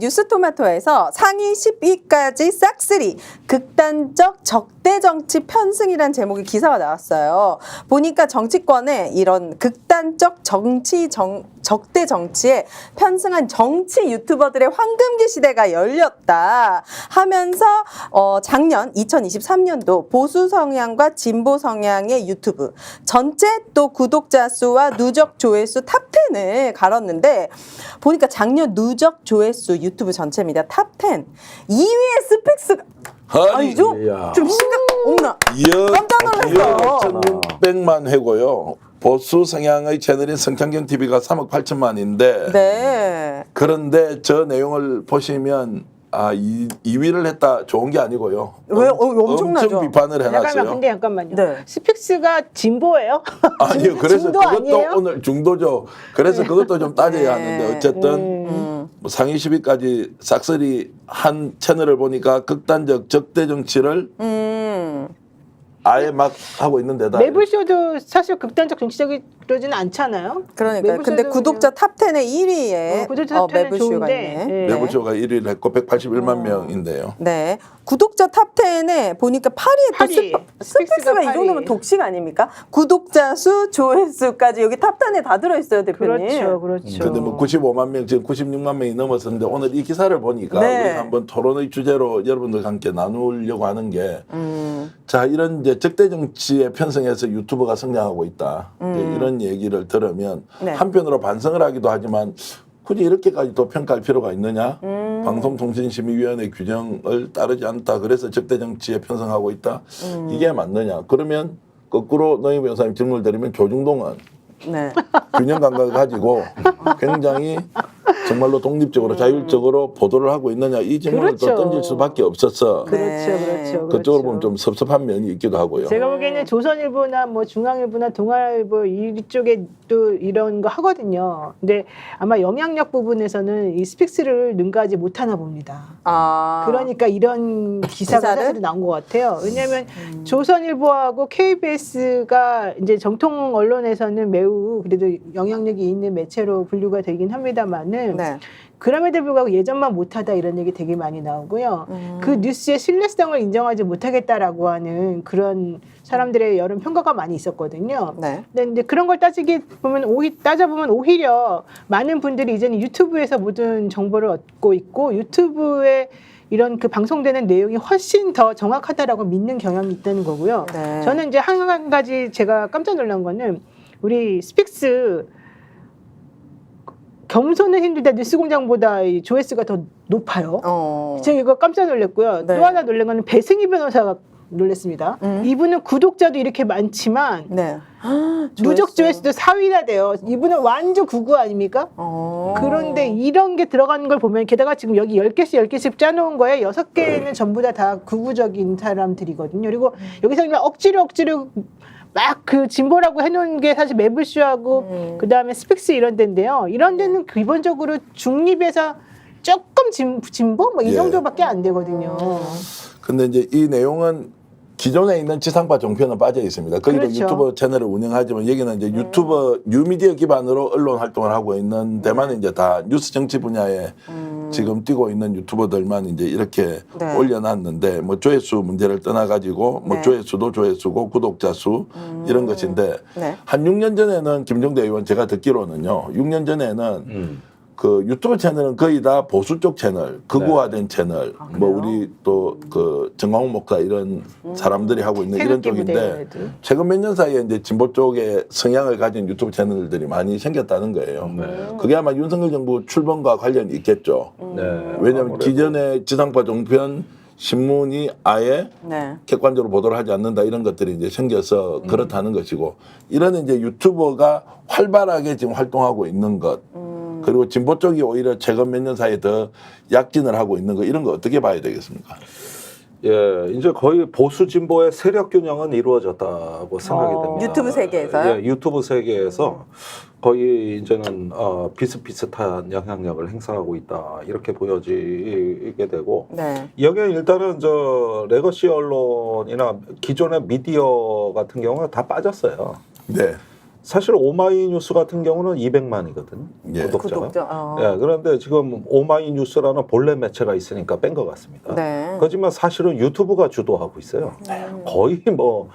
뉴스토마토에서 상위 10위까지 싹쓸이 극단적 적대 정치 편승이란 제목의 기사가 나왔어요. 보니까 정치권에 이런 극단적 적대 정치에 편승한 정치 유튜버들의 황금기 시대가 열렸다 하면서 작년 2023년도 보수 성향과 진보 성향의 유튜브 전체 또 구독자 수와 누적 조회수 탑10을 갈았는데 보니까 작년 누적 조회수 유튜브 전체입니다. 탑10 2위의 스픽스가 아니죠? 좀 심각 없나? 깜짝 놀랐어요. 1,600만 회고요. 보수 성향의 채널인 성창경 TV가 3억 8천만인데 네. 그런데 저 내용을 보시면 2위를 했다 좋은 게 아니고요. 왜? 엄청나죠. 엄청 비판을 해놨어요. 잠깐만요. 네. 스픽스가 진보예요? 아니요. 그래서 중도 그것도 아니에요? 오늘 중도죠. 그래서 그것도 좀 따져야 하는데 어쨌든 뭐 상위 10위까지 싹쓸이 한 채널을 보니까 극단적 적대 정치를 아예 막 하고 있는 데다 매불쇼도 사실 극단적 정치적이지는 않잖아요. 그러니까요. 근데 구독자 탑10의 1위에 구독자 탑10은 매불쇼가 좋은데, 있네. 네. 매불쇼가 1위를 했고 181만 명인데요. 네. 구독자 탑10에 보니까 8위에 또 스픽스가 이 정도면 독식 아닙니까? 구독자 수, 조회수까지 여기 탑10에 다 들어있어요, 대표님. 그렇죠, 그렇죠. 근데 뭐 95만 명, 지금 96만 명이 넘었었는데 오늘 이 기사를 보니까 네. 우리가 한번 토론의 주제로 여러분들과 함께 나누려고 하는 게 자, 이런 이제 적대 정치에 편성해서 유튜버가 성장하고 있다. 이제 이런 얘기를 들으면 네. 한편으로 반성을 하기도 하지만 굳이 이렇게까지 또 평가할 필요가 있느냐? 방송통신심의위원회 규정을 따르지 않다. 그래서 적대 정치에 편성하고 있다. 이게 맞느냐? 그러면 거꾸로 노영 변호사님 질문을 드리면 조중동은 네. 균형 감각을 가지고 굉장히 정말로 독립적으로 자율적으로 보도를 하고 있느냐 이 질문을 그렇죠. 또 던질 수밖에 없어서 그렇죠. 그쪽으로 보면 좀 섭섭한 면이 있기도 하고요. 제가 보기에는 조선일보나 뭐 중앙일보나 동아일보 이쪽에 또 이런 거 하거든요. 근데 아마 영향력 부분에서는 이 스픽스를 능가하지 못하나 봅니다. 그러니까 이런 기사가 사실 나온 것 같아요. 왜냐하면 조선일보하고 KBS가 이제 정통 언론에서는 매우 그래도 영향력이 있는 매체로 분류가 되긴 합니다만은 네. 그럼에도 불구하고 예전만 못하다 이런 얘기 되게 많이 나오고요. 그 뉴스의 신뢰성을 인정하지 못하겠다라고 하는 그런 사람들의 여러 평가가 많이 있었거든요. 네. 근데 이제 그런 걸 따져보면 오히려 많은 분들이 이제는 유튜브에서 모든 정보를 얻고 있고 유튜브에 이런 그 방송되는 내용이 훨씬 더 정확하다라고 믿는 경향이 있다는 거고요. 네. 저는 이제 한 가지 제가 깜짝 놀란 거는 우리 스픽스 겸손은 힘들다 뉴스공장보다 이 조회수가 더 높아요. 제가 이거 깜짝 놀랐고요. 네. 또 하나 놀란 거는 배승희 변호사가 놀랐습니다. 이분은 구독자도 이렇게 많지만 네. 누적 조회수도 4위나 돼요. 이분은 완전 구구 아닙니까? 그런데 이런 게 들어가는 걸 보면 게다가 지금 여기 10개씩 짜놓은 거에 6개는 전부 다 구구적인 사람들이거든요. 그리고 여기서 그냥 억지로 막 그 진보라고 해놓은 게 사실 매불쇼하고 그 다음에 스픽스 이런 데인데요. 이런 데는 기본적으로 중립에서 조금 진보 뭐 이 정도밖에 안 되거든요. 근데 이제 이 내용은 기존에 있는 지상파 종편은 빠져 있습니다. 거기도 그렇죠. 유튜버 채널을 운영하지만 여기는 이제 유튜버 뉴미디어 기반으로 언론 활동을 하고 있는 데만 이제 다 뉴스 정치 분야에 지금 뛰고 있는 유튜버들만 이제 이렇게 네. 올려놨는데 뭐 조회수 문제를 떠나가지고 뭐 네. 조회수도 조회수고 구독자 수 이런 것인데 네. 한 6년 전에는 김종대 의원 제가 듣기로는요. 6년 전에는 그 유튜브 채널은 거의 다 보수 쪽 채널, 극우화된 채널, 뭐 우리 또 그 정광훈 목사 이런 사람들이 하고 있는 이런 쪽인데 최근 몇 년 사이에 이제 진보 쪽에 성향을 가진 유튜브 채널들이 많이 생겼다는 거예요. 그게 아마 윤석열 정부 출범과 관련이 있겠죠. 왜냐하면 기존의 지상파 종편 신문이 아예 객관적으로 보도를 하지 않는다 이런 것들이 이제 생겨서 그렇다는 것이고 이런 이제 유튜버가 활발하게 지금 활동하고 있는 것. 그리고 진보 쪽이 오히려 최근 몇 년 사이에 더 약진을 하고 있는 거 이런 거 어떻게 봐야 되겠습니까? 예, 이제 거의 보수 진보의 세력 균형은 이루어졌다고 생각이 됩니다. 유튜브 세계에서요? 예, 유튜브 세계에서 거의 이제는 비슷비슷한 영향력을 행사하고 있다 이렇게 보여지게 되고 네. 여기에 일단은 저 레거시 언론이나 기존의 미디어 같은 경우는 다 빠졌어요. 네. 사실 오마이뉴스 같은 경우는 200만이거든요. 예. 구독자가. 예, 그런데 지금 오마이뉴스라는 본래 매체가 있으니까 뺀 것 같습니다. 네. 하지만 사실은 유튜브가 주도하고 있어요. 거의 뭐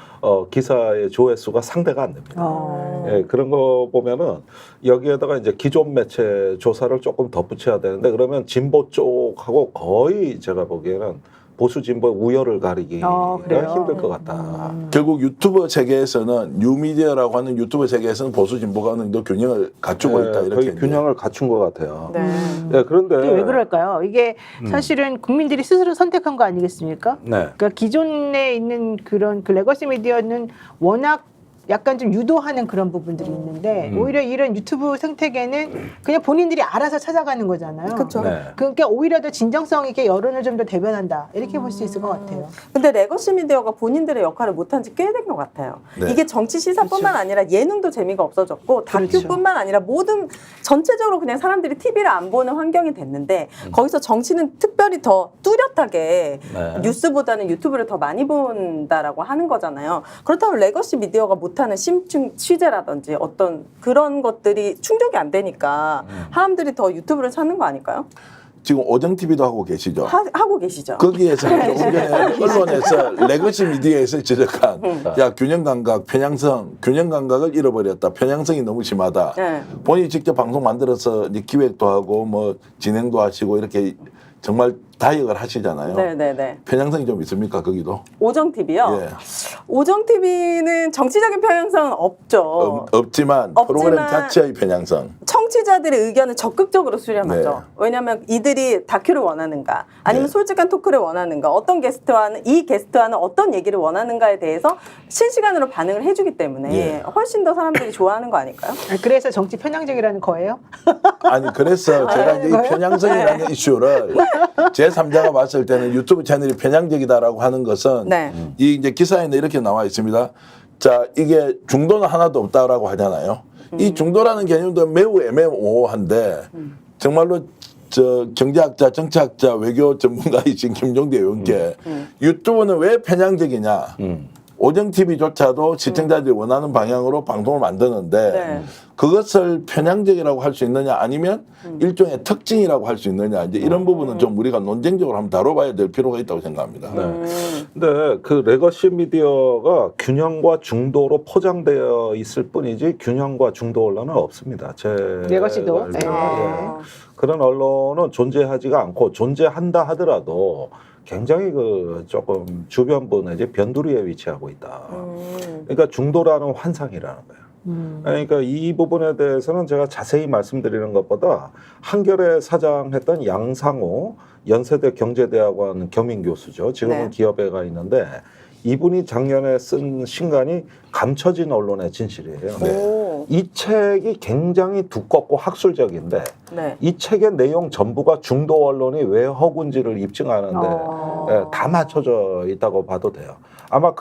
기사의 조회수가 상대가 안 됩니다. 예, 그런 거 보면은 여기에다가 이제 기존 매체 조사를 조금 덧붙여야 되는데 그러면 진보 쪽하고 거의 제가 보기에는 보수 진보 우열을 가리기가 그래요? 힘들 것 같다. 결국 유튜버 세계에서는 뉴미디어라고 하는 유튜버 세계에서는 보수 진보가 어느 정도 균형을 갖추고 있다 이렇게 거의 균형을 갖춘 것 같아요. 네. 네, 그런데 왜 그럴까요? 이게 사실은 국민들이 스스로 선택한 거 아니겠습니까? 네. 그러니까 기존에 있는 그런 그 레거시 미디어는 워낙 약간 좀 유도하는 그런 부분들이 있는데 오히려 이런 유튜브 생태계는 그냥 본인들이 알아서 찾아가는 거잖아요. 그렇죠. 네. 그러니까 오히려 더 진정성 있게 여론을 좀 더 대변한다 이렇게 볼 수 있을 것 같아요. 근데 레거시 미디어가 본인들의 역할을 못한 지 꽤 된 것 같아요. 네. 이게 정치 시사뿐만 아니라 예능도 재미가 없어졌고 다큐뿐만 아니라 모든 전체적으로 그냥 사람들이 TV를 안 보는 환경이 됐는데 거기서 정치는 특별히 더 뚜렷하게 네. 뉴스보다는 유튜브를 더 많이 본다라고 하는 거잖아요. 그렇다면 레거시 미디어가 못하는 심층 취재라든지 어떤 그런 것들이 충족이 안 되니까 사람들이 더 유튜브를 찾는 거 아닐까요? 지금 오정 TV도 하고 계시죠. 하고 계시죠. 거기에서 조금 전에 언론에서 레거시 미디어에서 지적한 야 균형 감각, 편향성, 균형 감각을 잃어버렸다. 편향성이 너무 심하다. 네. 본인이 직접 방송 만들어서 이제 기획도 하고 뭐 진행도 하시고 이렇게 정말 다역을 하시잖아요. 네네네. 편향성이 좀 있습니까 거기도? 오정 TV요. 예. 오정 TV는 정치적인 편향성은 없죠. 없지만 프로그램 자체의 편향성. 청취자들의 의견을 적극적으로 수렴하죠. 네. 왜냐하면 이들이 다큐를 원하는가, 아니면 네. 솔직한 토크를 원하는가, 어떤 게스트와는 이 게스트와는 어떤 얘기를 원하는가에 대해서 실시간으로 반응을 해주기 때문에 예. 훨씬 더 사람들이 좋아하는 거 아닐까요? 그래서 정치 편향적이라는 거예요? 아니 그래서 제가 이제 이 편향성이라는 이슈를 제 3자가 봤을 때는 유튜브 채널이 편향적이다라고 하는 것은 네. 이 이제 기사에는 이렇게 나와 있습니다. 자 이게 중도는 하나도 없다라고 하잖아요. 이 중도라는 개념도 매우 애매모호한데 정말로 저 경제학자, 정치학자, 외교 전문가이신 김종대 의원께 유튜브는 왜 편향적이냐? 오정 TV조차도 시청자들이 원하는 방향으로 방송을 만드는데 네. 그것을 편향적이라고 할 수 있느냐 아니면 일종의 특징이라고 할 수 있느냐 이제 이런 부분은 좀 우리가 논쟁적으로 한번 다뤄봐야 될 필요가 있다고 생각합니다. 근데 그 레거시 미디어가 균형과 중도로 포장되어 있을 뿐이지 균형과 중도 언론은 없습니다. 제 레거시도? 알기로는. 네. 예. 그런 언론은 존재하지가 않고 존재한다 하더라도 굉장히 그 조금 주변부 내지 변두리에 위치하고 있다. 그러니까 중도라는 환상이라는 거예요. 그러니까 이 부분에 대해서는 제가 자세히 말씀드리는 것보다 한겨레 사장했던 양상호 연세대 경제대학원 겸임 교수죠. 지금은 네. 기업에 가 있는데 이분이 작년에 쓴 신간이 감춰진 언론의 진실이에요. 오. 이 책이 굉장히 두껍고 학술적인데 네. 이 책의 내용 전부가 중도 언론이 왜 허군지를 입증하는데 다 맞춰져 있다고 봐도 돼요. 아마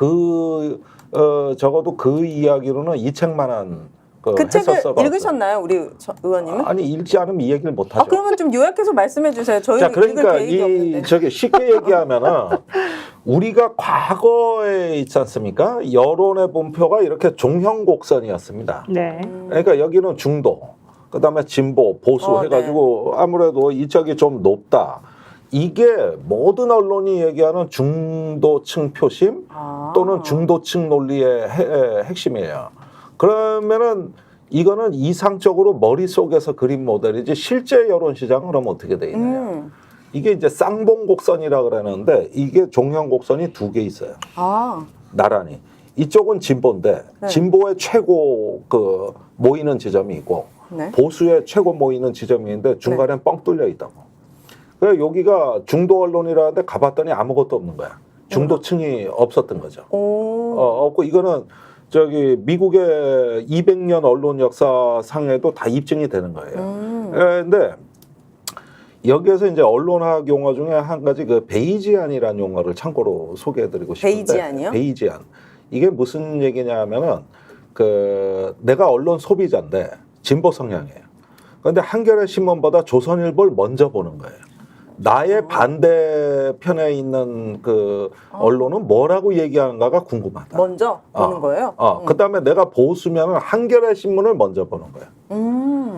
적어도 그 이야기로는 이 책만한 그 책을 읽으셨나요, 우리 의원님은? 아니 읽지 않으면 이 얘기를 못 하죠. 그러면 좀 요약해서 말씀해 주세요. 저희는 자, 그러니까 읽을 계획이 없는데. 저기 쉽게 얘기하면은 우리가 과거에 있지 않습니까? 여론의 분표가 이렇게 종형곡선이었습니다. 네. 그러니까 여기는 중도, 그다음에 진보, 보수 해가지고 아무래도 이쪽이 좀 높다. 이게 모든 언론이 얘기하는 중도층 표심 또는 중도층 논리의 핵심이에요. 그러면은 이거는 이상적으로 머릿속에서 그린 모델이지 실제 여론 시장은 그럼 어떻게 돼 있느냐. 이게 이제 쌍봉곡선이라 그러는데 이게 종형곡선이 두 개 있어요. 나란히. 이쪽은 진보인데 네. 진보의 최고 그 모이는 지점이 있고 네. 보수의 최고 모이는 지점이 있는데 중간엔 뻥 뚫려 있다고. 그래 여기가 중도 언론이라는데 가봤더니 아무것도 없는 거야. 중도층이 없었던 거죠. 없고 이거는 저기 미국의 200년 언론 역사상에도 다 입증이 되는 거예요. 그런데 여기에서 이제 언론학 용어 중에 한 가지 그 베이지안이라는 용어를 참고로 소개해드리고 싶은데 베이지안이요? 베이지안 이게 무슨 얘기냐면은 그 내가 언론 소비자인데 진보 성향이에요. 그런데 한겨레 신문보다 조선일보를 먼저 보는 거예요. 나의 반대편에 있는 그 언론은 뭐라고 얘기하는가가 궁금하다. 먼저 보는 거예요? 그다음에 내가 보수면은 한겨레 신문을 먼저 보는 거예요.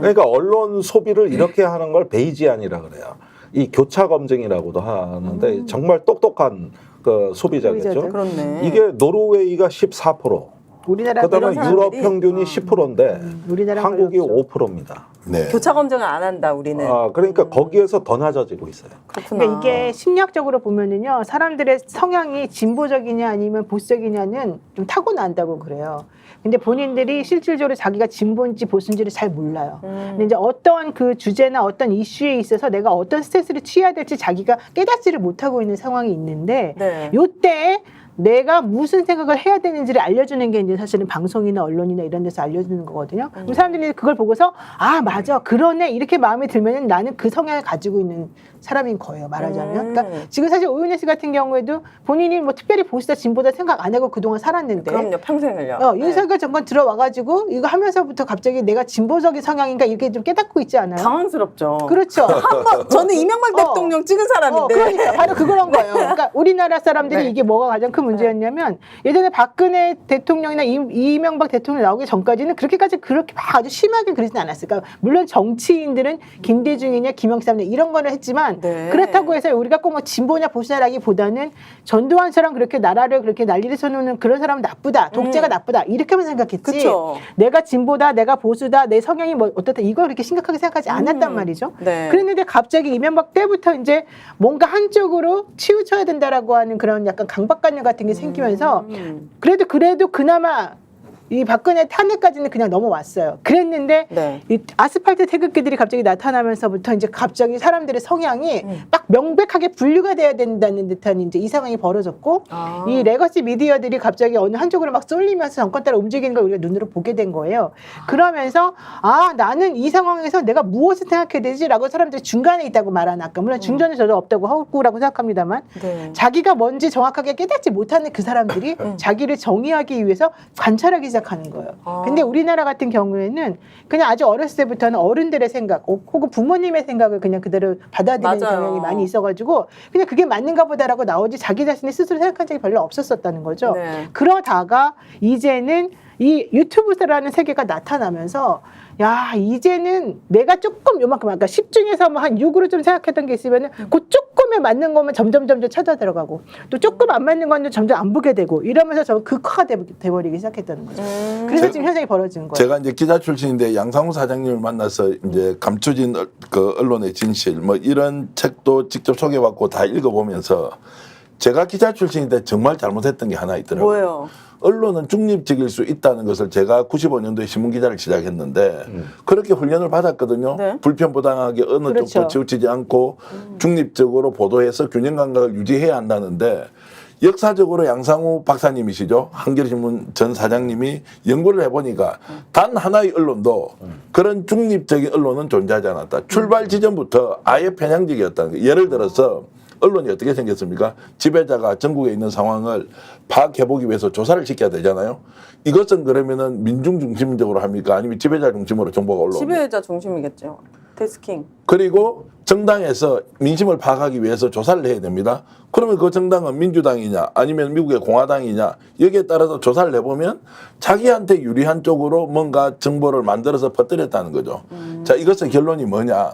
그러니까 언론 소비를 이렇게 하는 걸 베이지안이라 그래요. 이 교차 검증이라고도 하는데 정말 똑똑한 그 소비자겠죠. 소비자들. 그렇네. 이게 노르웨이가 14%, 우리나라 그다음에 이런 유럽 사람들이? 평균이 10%인데 우리나라랑 한국이 별로 없죠. 5%입니다. 네. 교차 검증을 안 한다 우리는. 그러니까 거기에서 더 낮아지고 있어요. 그렇구나. 그러니까 이게 심리학적으로 보면은요, 사람들의 성향이 진보적이냐 아니면 보수적이냐는 좀 타고난다고 그래요. 근데 본인들이 실질적으로 자기가 진보인지 보수인지를 잘 몰라요. 근데 이제 어떤 그 주제나 어떤 이슈에 있어서 내가 어떤 스탠스를 취해야 될지 자기가 깨닫지를 못하고 있는 상황이 있는데, 네. 요때 내가 무슨 생각을 해야 되는지를 알려주는 게 이제 사실은 방송이나 언론이나 이런 데서 알려주는 거거든요. 그럼 사람들이 그걸 보고서 아 맞아 그러네 이렇게 마음이 들면은 나는 그 성향을 가지고 있는 사람인 거예요, 말하자면. 그러니까 지금 사실 오윤혜 씨 같은 경우에도 본인이 뭐 특별히 보수다 진보다 생각 안 하고 그동안 살았는데 그럼요, 평생을요. 네. 윤석열 정권 들어와가지고 이거 하면서부터 갑자기 내가 진보적인 성향인가 이렇게 좀 깨닫고 있지 않아요? 당황스럽죠. 그렇죠. 한번 저는 이명박 대통령 찍은 사람인데. 그러니까 바로 그런 거예요. 그러니까 우리나라 사람들이 네. 이게 뭐가 가장 큰 문제였냐면 예전에 박근혜 대통령이나 이명박 대통령 나오기 전까지는 그렇게까지 그렇게 막 아주 심하게 그러진 않았어요. 그러니까 물론 정치인들은 김대중이냐 김영삼이냐 이런 거를 했지만 네. 그렇다고 해서 우리가 꼭 뭐 진보냐 보수냐라기보다는 전두환처럼 그렇게 나라를 그렇게 난리를 쳐놓는 그런 사람은 나쁘다, 독재가 나쁘다 이렇게만 생각했지. 그쵸. 내가 진보다, 내가 보수다, 내 성향이 뭐 어떻다 이걸 그렇게 심각하게 생각하지 않았단 말이죠. 네. 그랬는데 갑자기 이명박 때부터 이제 뭔가 한쪽으로 치우쳐야 된다라고 하는 그런 약간 강박관념 같은 게 생기면서 그래도 그나마 이 박근혜 탄핵까지는 그냥 넘어왔어요. 그랬는데 네. 이 아스팔트 태극기들이 갑자기 나타나면서부터 이제 갑자기 사람들의 성향이 막 명백하게 분류가 돼야 된다는 듯한 이제 이 상황이 벌어졌고 이 레거시 미디어들이 갑자기 어느 한쪽으로 막 쏠리면서 정권 따라 움직이는 걸 우리가 눈으로 보게 된 거예요. 그러면서 아 나는 이 상황에서 내가 무엇을 생각해야 되지라고 사람들이 중간에 있다고 말하는 아까 물론 중전은 저도 없다고 하고라고 생각합니다만 네. 자기가 뭔지 정확하게 깨닫지 못하는 그 사람들이 자기를 정의하기 위해서 관찰하기 시작하는 거예요. 근데 우리나라 같은 경우에는 그냥 아주 어렸을 때부터는 어른들의 생각 혹은 부모님의 생각을 그냥 그대로 받아들이는 맞아요. 경향이 많이 있어가지고 그냥 그게 맞는가 보다라고 나오지 자기 자신이 스스로 생각한 적이 별로 없었었다는 거죠. 네. 그러다가 이제는 이 유튜브라는 세계가 나타나면서 야 이제는 내가 조금 요만큼 아까 10 중에서 뭐 한 6으로 좀 생각했던 게 있으면은 그 조금에 맞는 거면 점점 찾아 들어가고 또 조금 안 맞는 건 점점 안 보게 되고 이러면서 저 극화가 돼버리기 시작했다는 거죠. 그래서 지금 현상이 벌어진 거예요. 제가 이제 기자 출신인데 양상우 사장님을 만나서 이제 감춰진 그 언론의 진실 뭐 이런 책도 직접 소개받고 다 읽어보면서 제가 기자 출신인데 정말 잘못했던 게 하나 있더라고요. 뭐예요? 언론은 중립적일 수 있다는 것을 제가 95년도에 신문기자를 시작했는데 그렇게 훈련을 받았거든요. 네. 불편부당하게 어느 그렇죠. 쪽도 치우치지 않고 중립적으로 보도해서 균형감각을 유지해야 한다는데 역사적으로 양상우 박사님이시죠. 한겨레신문 전 사장님이 연구를 해보니까 단 하나의 언론도 그런 중립적인 언론은 존재하지 않았다. 출발 지점부터 아예 편향적이었다는 거예요. 예를 들어서 언론이 어떻게 생겼습니까? 지배자가 전국에 있는 상황을 파악해보기 위해서 조사를 시켜야 되잖아요. 이것은 그러면은 민중 중심적으로 합니까? 아니면 지배자 중심으로 정보가 올라옵니까? 지배자 중심이겠죠. 데스킹. 그리고 정당에서 민심을 파악하기 위해서 조사를 해야 됩니다. 그러면 그 정당은 민주당이냐 아니면 미국의 공화당이냐 여기에 따라서 조사를 해보면 자기한테 유리한 쪽으로 뭔가 정보를 만들어서 퍼뜨렸다는 거죠. 자, 이것은 결론이 뭐냐?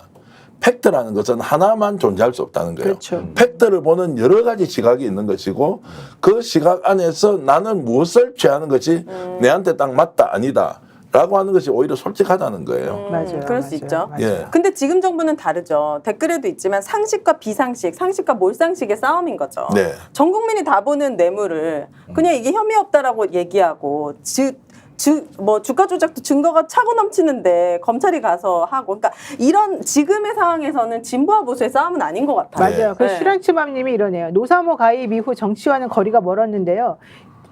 팩트라는 것은 하나만 존재할 수 없다는 거예요. 그렇죠. 팩트를 보는 여러 가지 시각이 있는 것이고 그 시각 안에서 나는 무엇을 취하는 것이 내한테 딱 맞다 아니다 라고 하는 것이 오히려 솔직하다는 거예요. 맞아요. 그럴 수 있죠. 맞아요. 예. 근데 지금 정부는 다르죠. 댓글에도 있지만 상식과 비상식, 상식과 몰상식의 싸움인 거죠. 네. 전 국민이 다 보는 뇌물을 그냥 이게 혐의 없다라고 얘기하고 뭐 주가 조작도 증거가 차고 넘치는데 검찰이 가서 하고 그러니까 이런 지금의 상황에서는 진보와 보수의 싸움은 아닌 것 같아요. 맞아요. 그 네. 슈랑츠맘님이 이러네요. 노사모 가입 이후 정치와는 거리가 멀었는데요.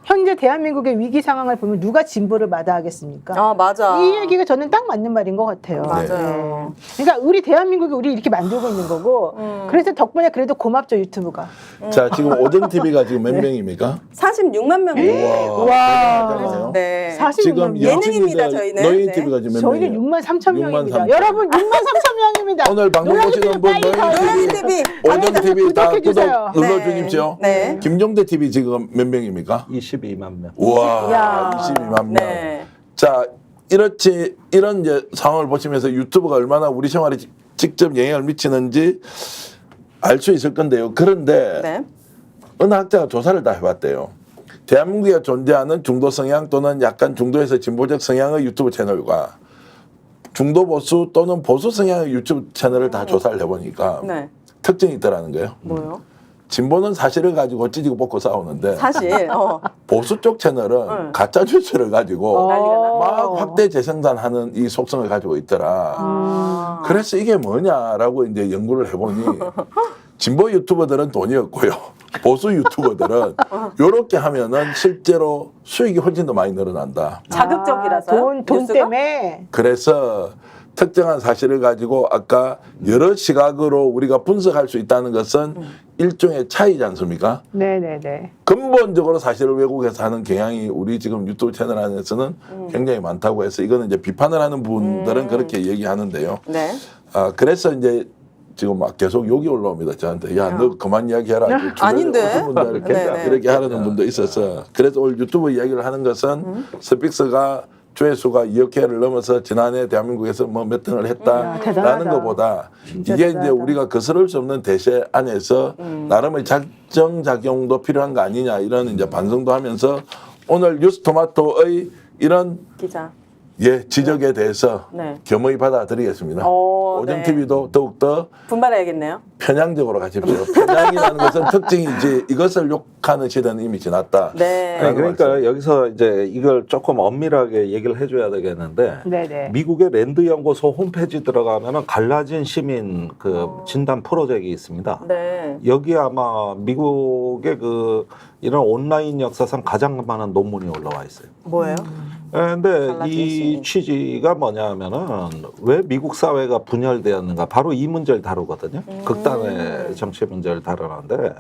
현재 대한민국의 위기 상황을 보면 누가 진보를 마다하겠습니까? 아, 맞아. 이 얘기가 저는 딱 맞는 말인 것 같아요. 맞아요. 그러니까 우리 대한민국이 우리 이렇게 만들고 있는 거고, 그래서 덕분에 그래도 고맙죠, 유튜브가. 자, 지금 오정 TV가 지금 몇 명입니까? 46만 명이에요. 와. 네. 46만 지금 명. 예능입니다, 저희는. 너희 네. TV가 지금 몇 저희는 명이에요? 6만 3천 6만 명입니다. 3천. 여러분 6만 3천 명입니다. 오늘 방송 보시는 분 너희 TV, 오정 TV 다 구독 구독해주세요. 눌러주십시오. 네. 김종대 TV 지금 몇 명입니까? 22만 명. 우와, 야. 22만 명. 네. 자, 이런 이제 상황을 보시면서 유튜브가 얼마나 우리 생활에 직접 영향을 미치는지 알 수 있을 건데요. 그런데 네. 어느 학자가 조사를 다 해봤대요. 대한민국에 존재하는 중도 성향 또는 약간 중도에서 진보적 성향의 유튜브 채널과 중도 보수 또는 보수 성향의 유튜브 채널을 다 조사를 해보니까 네. 특징이 있더라는 거예요. 뭐요? 진보는 사실을 가지고 찌지고 볶고 싸우는데 사실. 보수 쪽 채널은 가짜 뉴스를 가지고 난리가 나. 막 확대 재생산하는 이 속성을 가지고 있더라. 아. 그래서 이게 뭐냐라고 이제 연구를 해보니 진보 유튜버들은 돈이 없고요. 보수 유튜버들은 이렇게 하면은 실제로 수익이 훨씬 더 많이 늘어난다. 자극적이라서요? 돈 뉴스가? 때문에. 그래서 특정한 사실을 가지고 아까 여러 시각으로 우리가 분석할 수 있다는 것은 일종의 차이지 않습니까? 네네네. 근본적으로 사실을 왜곡해서 하는 경향이 우리 지금 유튜브 채널 안에서는 굉장히 많다고 해서 이거는 이제 비판을 하는 분들은 그렇게 얘기하는데요. 네. 아, 그래서 이제 지금 막 계속 욕이 올라옵니다. 저한테. 야, 너 그만 이야기해라. 아닌데. 어떤 분들 네네. 이렇게 하려는 분도 있어서. 그래서 오늘 유튜브 이야기를 하는 것은 스픽스가 조회수가 2억 회를 넘어서 지난해 대한민국에서 뭐 몇 등을 했다라는 대단하다. 것보다 진짜 이게 이제 대단하다. 우리가 거스를 수 없는 대세 안에서 나름의 작정작용도 필요한 거 아니냐 이런 이제 반성도 하면서 오늘 뉴스토마토의 이런 기자. 지적에 대해서 네. 겸허히 받아들이겠습니다. 네. 오정TV도 더욱더 분발해야겠네요. 편향적으로 가십시오. 편향이라는 것은 특징이지 이것을 욕하는 시대는 이미 지났다. 네. 아니, 그러니까 여기서 이제 이걸 조금 엄밀하게 얘기를 해줘야 되겠는데 네네. 미국의 랜드 연구소 홈페이지 들어가면은 갈라진 시민 그 진단 프로젝트가 있습니다. 네. 여기 아마 미국의 그 이런 온라인 역사상 가장 많은 논문이 올라와 있어요. 뭐예요? 근데 갈라진 이 시민. 취지가 뭐냐면은 왜 미국 사회가 분열되었는가 바로 이 문제를 다루거든요. 극단의 정치 문제를 다루는데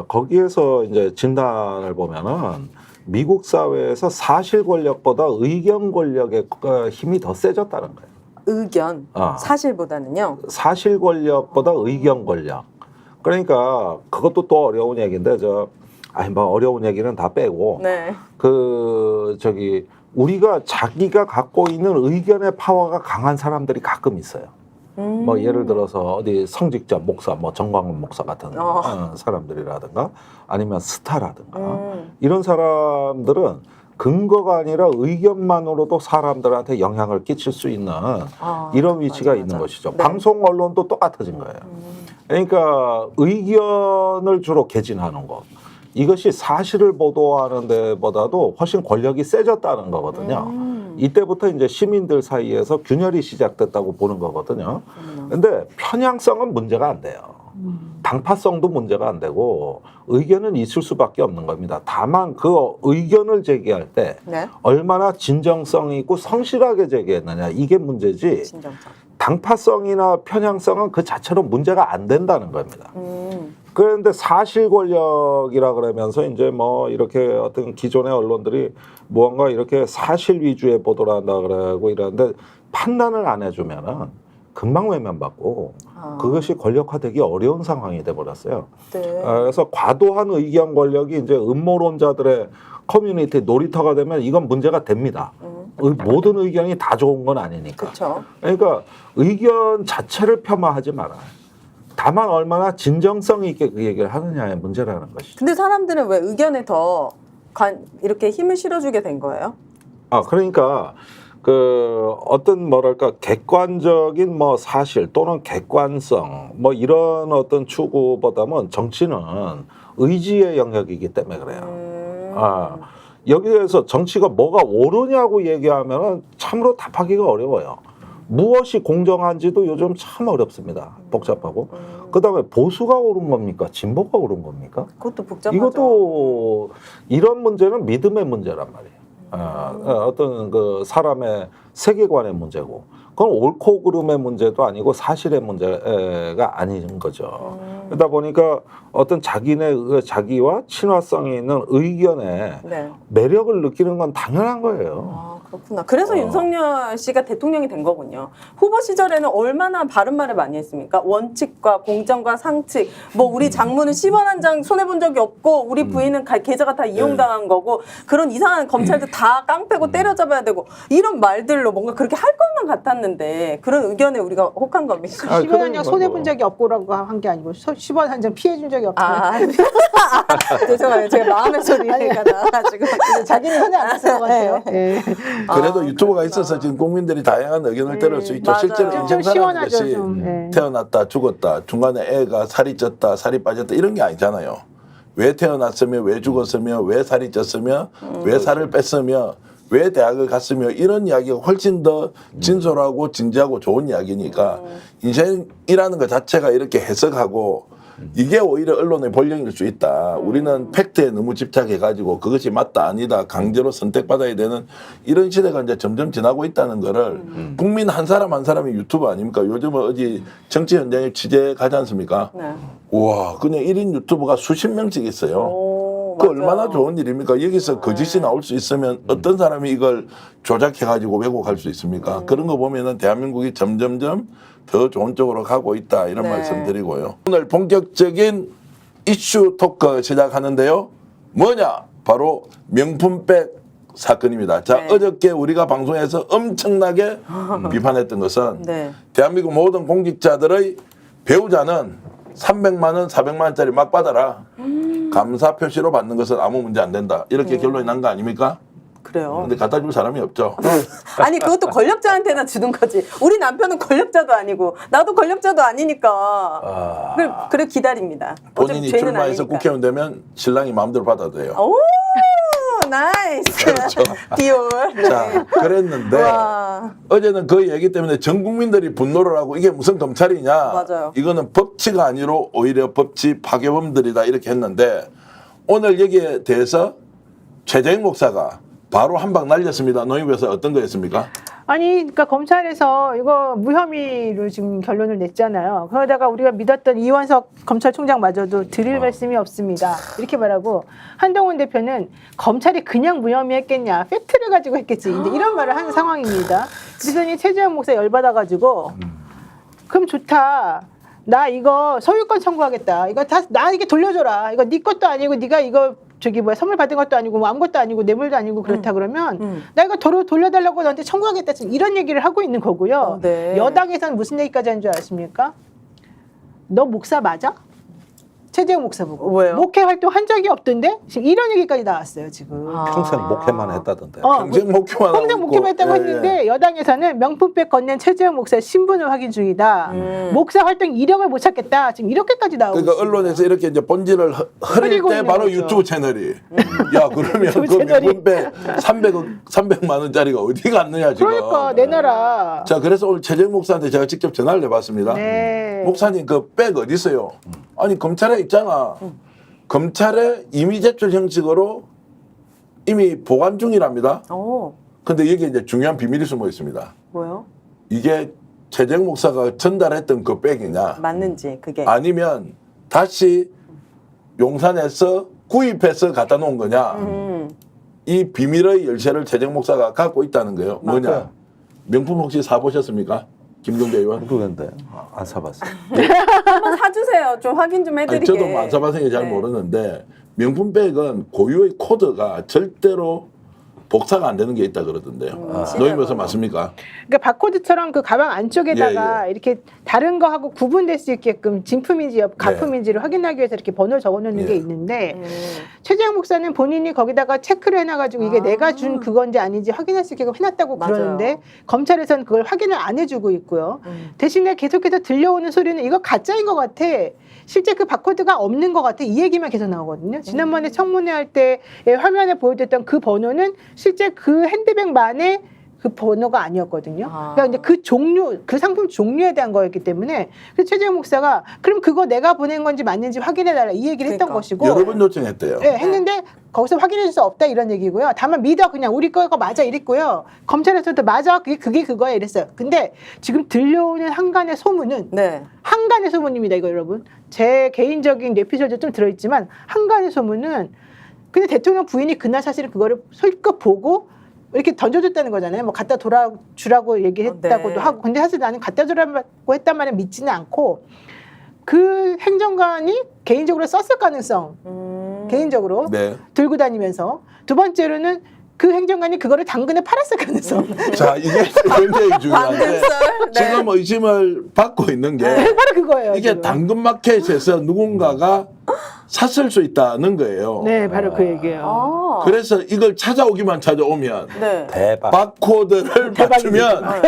거기에서 이제 진단을 보면은 미국 사회에서 사실 권력보다 의견 권력의 힘이 더 세졌다는 거예요. 의견. 아. 사실보다는요. 사실 권력보다 의견 권력. 그러니까 그것도 또 어려운 얘기인데 뭐 어려운 얘기는 다 빼고 네. 우리가 자기가 갖고 있는 의견의 파워가 강한 사람들이 가끔 있어요. 뭐 예를 들어서 어디 성직자 목사, 뭐 정광훈 목사 같은 사람들이라든가 아니면 스타라든가 이런 사람들은 근거가 아니라 의견만으로도 사람들한테 영향을 끼칠 수 있는 이런 위치가 맞아. 있는 것이죠. 네. 방송 언론도 똑같아진 거예요. 그러니까 의견을 주로 개진하는 것. 이것이 사실을 보도하는 데보다도 훨씬 권력이 세졌다는 거거든요. 이때부터 이제 시민들 사이에서 균열이 시작됐다고 보는 거거든요. 근데 편향성은 문제가 안 돼요. 당파성도 문제가 안 되고 의견은 있을 수밖에 없는 겁니다. 다만 그 의견을 제기할 때 네. 얼마나 진정성이 있고 성실하게 제기했느냐 이게 문제지 진정성. 당파성이나 편향성은 그 자체로 문제가 안 된다는 겁니다. 그런데 사실 권력이라 그러면서 이제 뭐 이렇게 어떤 기존의 언론들이 무언가 이렇게 사실 위주의 보도를 한다 그러고 이러는데 판단을 안 해주면은 금방 외면받고 그것이 권력화되기 어려운 상황이 돼버렸어요. 네. 그래서 과도한 의견 권력이 이제 음모론자들의 커뮤니티 놀이터가 되면 이건 문제가 됩니다. 모든 의견이 다 좋은 건 아니니까. 그렇죠. 그러니까 의견 자체를 폄하하지 말아요. 다만 얼마나 진정성 있게 그 얘기를 하느냐의 문제라는 것이죠. 근데 사람들은 왜 의견에 더 이렇게 힘을 실어주게 된 거예요? 그러니까 그 어떤 뭐랄까 객관적인 뭐 사실 또는 객관성 뭐 이런 어떤 추구보다는 정치는 의지의 영역이기 때문에 그래요. 여기에서 정치가 뭐가 옳으냐고 얘기하면 참으로 답하기가 어려워요. 무엇이 공정한지도 요즘 참 어렵습니다. 복잡하고. 그다음에 보수가 옳은 겁니까? 진보가 옳은 겁니까? 그것도 복잡하죠. 이것도 이런 문제는 믿음의 문제란 말이에요. 어떤 그 사람의 세계관의 문제고, 그건 옳고 그름의 문제도 아니고 사실의 문제가 아닌 거죠. 그러다 보니까 어떤 자기와 친화성이 있는 의견에 네. 매력을 느끼는 건 당연한 거예요. 아, 그렇구나. 그래서 윤석열 씨가 대통령이 된 거군요. 후보 시절에는 얼마나 바른 말을 많이 했습니까? 원칙과 공정과 상식. 뭐 우리 장모는 10원 한 장 손해 본 적이 없고 우리 부인은 계좌가 다 이용당한 거고 그런 이상한 검찰도 다 깡패고 때려잡아야 되고 이런 말들로 뭔가 그렇게 할 것만 같았는데 그런 의견에 우리가 혹한 겁니까? 아, 10원 한 장 손해 뭐. 본 적이 없고라고 한 게 아니고 10원 한 장 피해 준 적이 없다. 아, 죄송해요. 제가 마음의 소리가 나가지고 자기는 손해 안 봤을 것 같아요. 네. 그래도 유튜브가 있어서 지금 국민들이 다양한 의견을 들을 수 있죠. 맞아요. 실제로 좀 인생 사는 시원하죠, 것이 좀. 네. 태어났다 죽었다 중간에 애가 살이 쪘다 살이 빠졌다 이런 게 아니잖아요. 왜 태어났으며 왜 죽었으며 왜 살이 쪘으며 왜 살을 뺐으며 왜 대학을 갔으며 이런 이야기가 훨씬 더 진솔하고 진지하고 좋은 이야기니까 인생이라는 것 자체가 이렇게 해석하고 이게 오히려 언론의 본령일 수 있다. 우리는 팩트에 너무 집착해가지고 그것이 맞다 아니다 강제로 선택받아야 되는 이런 시대가 이제 점점 지나고 있다는 거를 국민 한 사람 한 사람이 유튜브 아닙니까? 요즘은 어디 정치 현장에 취재 가지 않습니까? 네. 우와 그냥 1인 유튜브가 수십 명씩 있어요. 오, 그 맞아요. 얼마나 좋은 일입니까? 여기서 거짓이 나올 수 있으면 어떤 사람이 이걸 조작해가지고 왜곡할 수 있습니까? 그런 거 보면은 대한민국이 점점점 더 좋은 쪽으로 가고 있다 이런 네. 말씀드리고요. 오늘 본격적인 이슈 토크 시작하는데요. 뭐냐? 바로 명품백 사건입니다. 자, 네. 어저께 우리가 방송에서 엄청나게 비판했던 것은 네. 대한민국 모든 공직자들의 배우자는 300만 원, 400만 원짜리 막 받아라. 감사 표시로 받는 것은 아무 문제 안 된다. 이렇게 결론이 난 거 아닙니까? 그래요. 근데 갖다 줄 사람이 없죠. 아니 그것도 권력자한테나 주는 거지. 우리 남편은 권력자도 아니고 나도 권력자도 아니니까. 그래 기다립니다. 본인이 어차피 죄는 출마해서 아니니까. 국회의원 되면 신랑이 마음대로 받아도 돼요. 오 나이스. 그렇죠. 비올. 자, 그랬는데 와. 어제는 그 얘기 때문에 전 국민들이 분노를 하고 이게 무슨 검찰이냐. 맞아요. 이거는 법치가 아니로 오히려 법치 파괴범들이다 이렇게 했는데 오늘 여기에 대해서 최재형 목사가 바로 한 방 날렸습니다. 농협에서 어떤 거였습니까? 아니, 그러니까 검찰에서 이거 무혐의로 지금 결론을 냈잖아요. 그러다가 우리가 믿었던 이원석 검찰총장마저도 드릴 말씀이 없습니다. 이렇게 말하고 한동훈 대표는 검찰이 그냥 무혐의했겠냐, 팩트를 가지고 했겠지. 이제 이런 말을 하는 상황입니다. 그랬더니 최재형 목사 열받아가지고 그럼 좋다. 나 이거 소유권 청구하겠다. 이거 다 나에게 돌려줘라. 이거 네 것도 아니고 네가 이거 저기 뭐야 선물 받은 것도 아니고 뭐 아무것도 아니고 뇌물도 아니고 그렇다 그러면 나 이거 돌려달라고 너한테 청구하겠다 지금 이런 얘기를 하고 있는 거고요. 네. 여당에서는 무슨 얘기까지 하는 줄 아십니까? 너 목사 맞아? 최재형 목사 보고 왜요? 목회 활동 한 적이 없던데 지금 이런 얘기까지 나왔어요 지금. 평생 목회만 했다던데. 평생 목표만 하고 평생 목회만 했다고 있고. 했는데 여당에서는 명품백 건넨 최재형 목사의 신분을 확인 중이다. 목사 활동 이력을 못 찾겠다. 지금 이렇게까지 나오고 그러니까 있습니다. 언론에서 이렇게 이제 본질을 흐릴 흐리고 때 있는 바로 거죠. 유튜브 채널이 야 그러면 유튜브 그 채널이. 명품백 300만 원짜리가 어디 갔느냐 지금. 그러니까 내놔라. 자 그래서 오늘 최재형 목사한테 제가 직접 전화를 해봤습니다. 네. 목사님 그 백 어디 있어요? 아니 검찰에 있잖아. 검찰에 이미 제출 형식으로 이미 보관 중이랍니다. 오 근데 여기 이제 중요한 비밀이 숨어 있습니다. 뭐요? 이게 최재형 목사가 전달했던 그 백이냐 맞는지 그게. 아니면 다시 용산에서 구입해서 갖다 놓은 거냐 이 비밀의 열쇠를 최재형 목사가 갖고 있다는 거예요. 뭐냐? 맞아요. 명품 혹시 사보셨습니까? 김동대 의원? 그런데 안 사봤어요. 한번 사주세요. 좀 확인 좀 아니, 해드리게. 저도 뭐 안 사봐서 잘 네. 모르는데 명품백은 고유의 코드가 절대로 복사가 안 되는 게 있다 그러던데요. 노임에서 맞습니까? 그러니까 바코드처럼 그 가방 안쪽에다가 예. 이렇게 다른 거하고 구분될 수 있게끔 진품인지 가품인지를 확인하기 위해서 이렇게 번호를 적어놓는 예. 게 있는데 최재형 목사는 본인이 거기다가 체크를 해놔가지고 이게 내가 준 그건지 아닌지 확인할 수 있게 해놨다고 맞아요. 그러는데 검찰에서는 그걸 확인을 안 해주고 있고요. 대신에 계속해서 들려오는 소리는 이거 가짜인 것 같아. 실제 그 바코드가 없는 것 같아. 이 얘기만 계속 나오거든요. 지난번에 청문회 할 때 화면에 보여줬던 그 번호는 실제 그 핸드백만의 그 번호가 아니었거든요. 아. 그러니까 이제 그 종류, 그 상품 종류에 대한 거였기 때문에 그래서 최재형 목사가 그럼 그거 내가 보낸 건지 맞는지 확인해달라 이 얘기를 했던 그러니까. 것이고 여러 번 요청했대요. 네, 했는데 거기서 확인해 줄 수 없다 이런 얘기고요. 다만 믿어 그냥 우리 거가 맞아 이랬고요. 검찰에서도 맞아 그게 그거야 이랬어요. 근데 지금 들려오는 한간의 소문은 네. 한간의 소문입니다. 이거 여러분. 제 개인적인 에피소드 좀 들어있지만 한간의 소문은 근데 대통령 부인이 그날 사실은 그거를 솔직히 보고 이렇게 던져줬다는 거잖아요. 뭐 갖다 주라고 얘기했다고도 네. 하고. 근데 사실 나는 갖다 주라고 했단 말은 믿지는 않고 그 행정관이 개인적으로 썼을 가능성 개인적으로 네. 들고 다니면서 두 번째로는 그 행정관이 그거를 당근에 팔았을 가능성. 자, 이게 굉장히 중요한데 당근썰? 네. 지금 의심을 받고 있는 게 바로 그거예요. 이게 지금. 당근마켓에서 누군가가 샀을 수 있다는 거예요. 네, 바로 그 얘기예요. 아. 그래서 이걸 찾아오기만 찾아오면 네. 대박. 바코드를 대박이지. 맞추면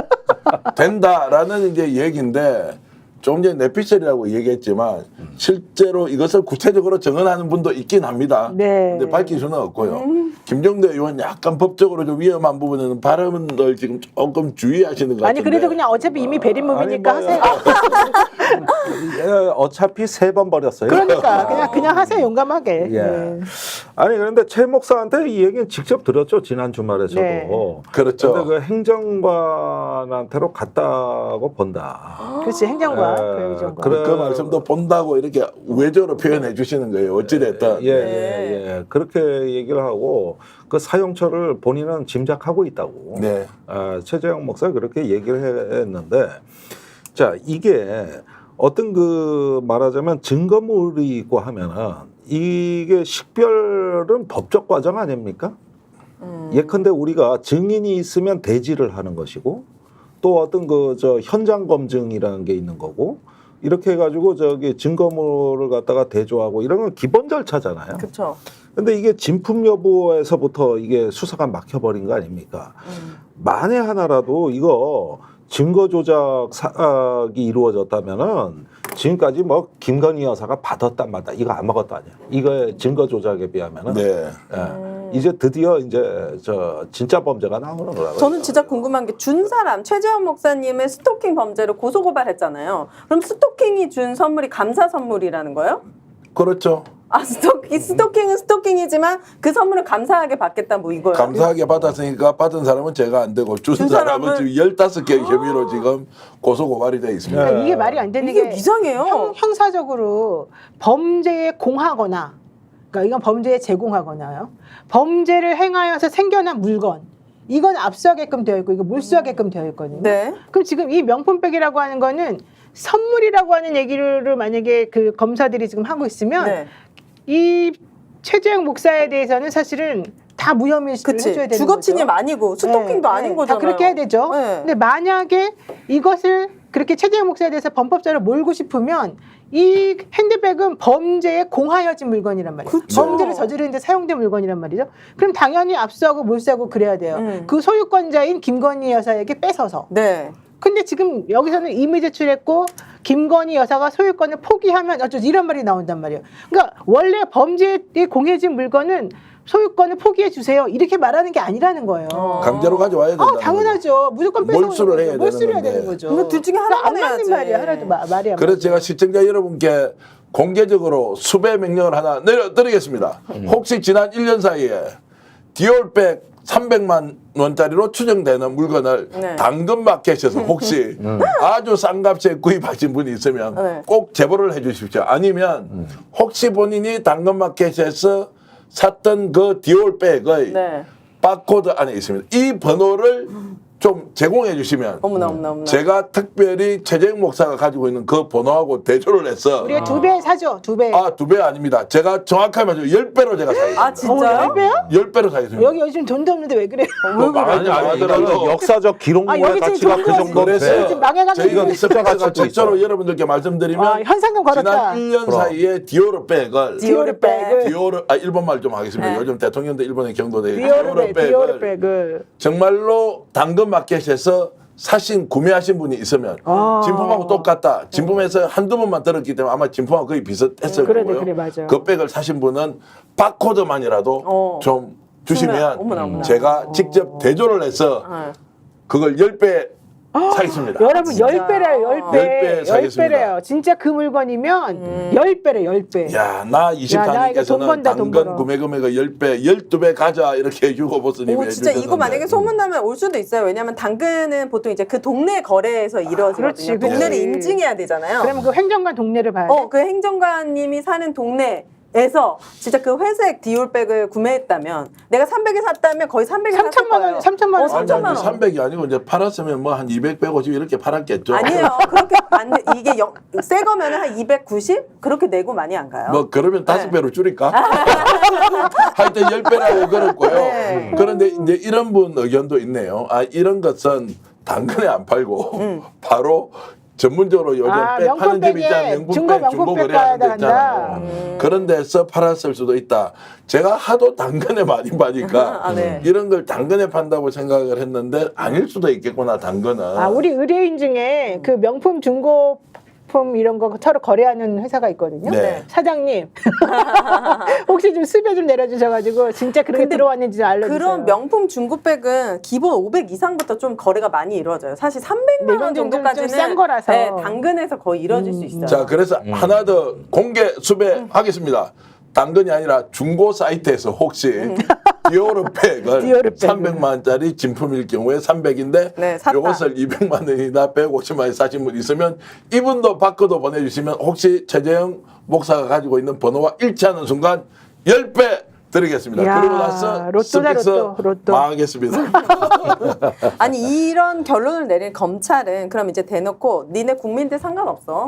된다라는 이제 얘기인데 좀 전에 내피셜이라고 얘기했지만 실제로 이것을 구체적으로 정언하는 분도 있긴 합니다. 네. 근데 밝힐 수는 없고요. 김정대 의원 약간 법적으로 좀 위험한 부분에는 발언을 지금 조금 주의하시는 것 같은데. 아니 그래도 그냥 어차피 이미 베린몸이니까 아니, 하세요. 어차피 3번 버렸어요. 그러니까 그냥 하세요 용감하게. 예. 네. 아니 그런데 최 목사한테 이 얘기는 직접 들었죠 지난 주말에 저도. 네. 그렇죠. 근데 그 행정관한테로 갔다고 본다. 그렇지 행정관, 예, 그 행정관. 그래. 그 말씀도 본다고 이렇게 우회적으로 표현해 주시는 거예요. 어찌됐든. 예, 네. 예. 그렇게 얘기를 하고 그 사용처를 본인은 짐작하고 있다고. 네. 최재형 목사가 그렇게 얘기를 했는데, 자 이게 어떤 그 말하자면 증거물이 있고 하면은 이게 식별은 법적 과정 아닙니까? 예컨대 우리가 증인이 있으면 대지를 하는 것이고 또 어떤 그 저 현장 검증이라는 게 있는 거고 이렇게 해가지고 저기 증거물을 갖다가 대조하고 이런 건 기본 절차잖아요. 그렇죠. 근데 이게 진품 여부에서부터 이게 수사가 막혀버린 거 아닙니까? 만에 하나라도 이거 증거 조작 사악이 이루어졌다면은 지금까지 뭐 김건희 여사가 받았단 말다 이거 아무것도 아니야. 이거 증거 조작에 비하면은 네. 예. 이제 드디어 이제 저 진짜 범죄가 나오는 거라고. 저는 진짜 궁금한 게 준 사람 최재형 목사님의 스토킹 범죄로 고소 고발했잖아요. 그럼 스토킹이 준 선물이 감사 선물이라는 거예요? 그렇죠. 아 스토킹은 스토킹이지만 그 선물을 감사하게 받겠다 뭐 이거예요? 감사하게 받았으니까 받은 사람은 제가 안 되고 준 준 사람은 사람은- 지금 15개 혐의로 지금 고소 고발이 돼 있습니다. 그러니까 이게 말이 안 되는 이게 게 이상해요. 형사적으로 범죄에 공하거나, 그러니까 이건 범죄에 제공하거나요. 범죄를 행하여서 생겨난 물건, 이건 압수하게끔 되어 있고 이거 몰수하게끔 되어 있거든요. 네. 그럼 지금 이 명품백이라고 하는 거는 선물이라고 하는 얘기를 만약에 그 검사들이 지금 하고 있으면 네. 이 최재형 목사에 대해서는 사실은 다 무혐의를 그치. 해줘야 되는 주거침입 거죠. 아니고 스토킹도 네, 아닌 네. 거잖아요. 다 그렇게 해야 되죠. 네. 근데 만약에 이것을 그렇게 최재형 목사에 대해서 범법자를 몰고 싶으면 이 핸드백은 범죄에 공하여진 물건이란 말이에요. 그쵸. 범죄를 저지르는데 사용된 물건이란 말이죠. 그럼 당연히 압수하고 몰수하고 그래야 돼요. 그 소유권자인 김건희 여사에게 뺏어서. 네. 근데 지금 여기서는 이미 제출했고 김건희 여사가 소유권을 포기하면 어쩌지 이런 말이 나온단 말이에요. 그러니까 원래 범죄에 공해진 물건은 소유권을 포기해 주세요. 이렇게 말하는 게 아니라는 거예요. 강제로 가져와야 된다. 당연하죠. 무조건 뺏어 몰수를 해야 몰수를 해야 되는 되는 건데. 거죠. 이거 둘 중에 하나만 안 맞는 해야지. 말이야. 하나도 말이 안 그래서 제가 시청자 여러분께 공개적으로 수배 명령을 하나 내려드리겠습니다. 혹시 지난 1년 사이에 디올백 300만 원짜리로 추정되는 물건을 네. 당근마켓에서 혹시 아주 싼 값에 구입하신 분이 있으면 네. 꼭 제보를 해 주십시오. 아니면 혹시 본인이 당근마켓에서 샀던 그 디올백의 네. 바코드 안에 있습니다. 이 번호를 좀 제공해 주시면 어머나. 제가 특별히 최재형 목사가 가지고 있는 그 번호하고 대조를 해서 우리가 2배 사죠. 2배. 아, 2배 아닙니다. 제가 정확하게 말해서 10배로 제가 사겠습니다. 아 진짜요? 10배요? 10배로 사겠습니다. 여기 요즘 돈도 없는데 왜 그래요? 아니 이거 역사적 기록물의 여기 지금 가치가 그 정부가 정도 그래서 지금 돼. 망해가지고 저희가 있는 스페셜 진짜로 여러분들께 말씀드리면 현상금 걸었다. 지난 1년 그럼. 사이에 디오르백을 디오르백을 일본말 좀 하겠습니다. 요즘 대통령도 일본에 경도돼 디오르백을 정말로 당근마켓에서 구매하신 분이 있으면 진품하고 똑같다. 진품에서 한두 번만 들었기 때문에 아마 진품하고 거의 비슷했을 그래, 거고요. 그래, 맞아요. 그 백을 사신 분은 바코드만이라도 좀 주시면 어머나. 제가 직접 대조를 해서 네. 그걸 10배 사겠습니다. 여러분 진짜. 10배래요. 10배. 10배 사겠습니다. 10배래요. 진짜 그 물건이면 10배래 10배. 야, 나 나 이거 돈 24님께서는 번다, 돈 당근 벌어. 구매 금액을 10배, 12배 가자 이렇게 유고 보스님이 오, 진짜 이거 해주셨는데. 만약에 소문나면 올 수도 있어요. 왜냐면 당근은 보통 이제 그 동네 거래에서 이루어지거든요. 그렇지, 동네를 그렇지. 인증해야 되잖아요. 그러면 그 행정관 동네를 봐야 돼. 그 행정관님이 사는 동네에서 진짜 그 회색 디올백을 구매했다면 내가 300에 샀다면 거의 300에 샀을 3천만 원, 거예요. 3천만 원. 3천만 원. 300이 아니고 이제 팔았으면 뭐 한 200, 150 이렇게 팔았겠죠. 아니에요. 그렇게 안 돼. 이게 새 거면 한 290? 그렇게 내고 많이 안 가요. 뭐 그러면 네. 5배로 줄일까? 하여튼 10배라고 그랬고요. 네. 그런데 이제 이런 분 의견도 있네요. 아, 이런 것은 당근에 안 팔고 바로 전문적으로 요즘 백 파는 집 있잖아요. 명품백에 중고 명품백 중고 명품백 거래하는 데 가야 있잖아요. 그런 데서 팔았을 수도 있다. 제가 하도 당근에 많이 파니까 아, 네. 이런 걸 당근에 판다고 생각을 했는데 아닐 수도 있겠구나, 당근은. 우리 의뢰인 중에 그 명품 중고품 이런 거 서로 거래하는 회사가 있거든요. 네. 사장님 혹시 좀 수배 좀 내려주셔가지고 진짜 그렇게 근데 들어왔는지 좀 알려주세요. 그런 명품 중고백은 기본 500 이상부터 좀 거래가 많이 이루어져요. 사실 300만 네, 원 이건 좀 정도까지는 싼 거라서. 네, 당근에서 거의 이루어질 수 있어요. 자, 그래서 하나 더 공개 수배하겠습니다. 당근이 아니라 중고 사이트에서 혹시 디오르백을 디오르백. 300만 원짜리 진품일 경우에 300인데 네, 샀다. 이것을 200만 원이나 150만 원에 사신 분 있으면 이분도 바꿔도 보내주시면 혹시 최재형 목사가 가지고 있는 번호와 일치하는 순간 10배 드리겠습니다. 야, 그러고 나서 로또다, 스픽스 로또. 망하겠습니다. 아니 이런 결론을 내린 검찰은 그럼 이제 대놓고 니네 국민들 상관없어.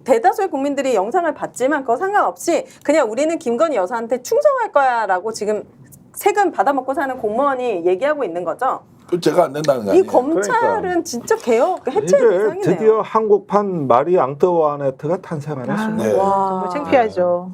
대다수의 국민들이 영상을 봤지만 그거 상관없이 그냥 우리는 김건희 여사한테 충성할 거야라고 지금 세금 받아먹고 사는 공무원이 얘기하고 있는 거죠. 제가 안 된다는 거 이 아니에요? 검찰은 그러니까. 진짜 개혁 해체 이제 대상이네요. 드디어 한국판 마리 앙뚜와네트가 탄생을 했습니다. 네. 정말 창피하죠.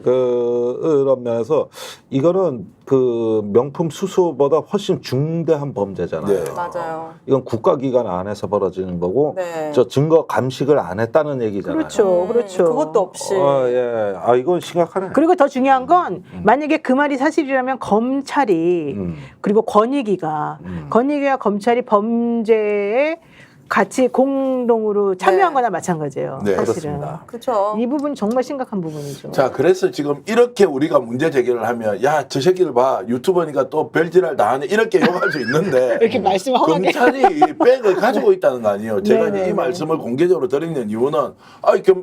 그런 면에서 이거는 그 명품 수수보다 훨씬 중대한 범죄잖아요. 네. 맞아요. 이건 국가기관 안에서 벌어지는 거고 네. 저 증거 감식을 안 했다는 얘기잖아요. 그렇죠, 그렇죠. 그것도 없이. 예. 이건 심각하네. 그리고 더 중요한 건 만약에 그 말이 사실이라면 검찰이 그리고 권익위가 검찰이 범죄에 같이 공동으로 참여한 네. 거나 마찬가지예요. 네, 사실은. 그렇습니다. 그렇죠. 이 부분 정말 심각한 부분이죠. 자, 그래서 지금 이렇게 우리가 문제 제기를 하면 야, 저 새끼를 봐. 유튜버니까 또 별짓을 다 하네. 이렇게 욕할 수 있는데 이렇게 말씀 험하게. 검찰이 백을 가지고 있다는 거 아니에요. 제가 이제 네네네. 이 말씀을 공개적으로 드리는 이유는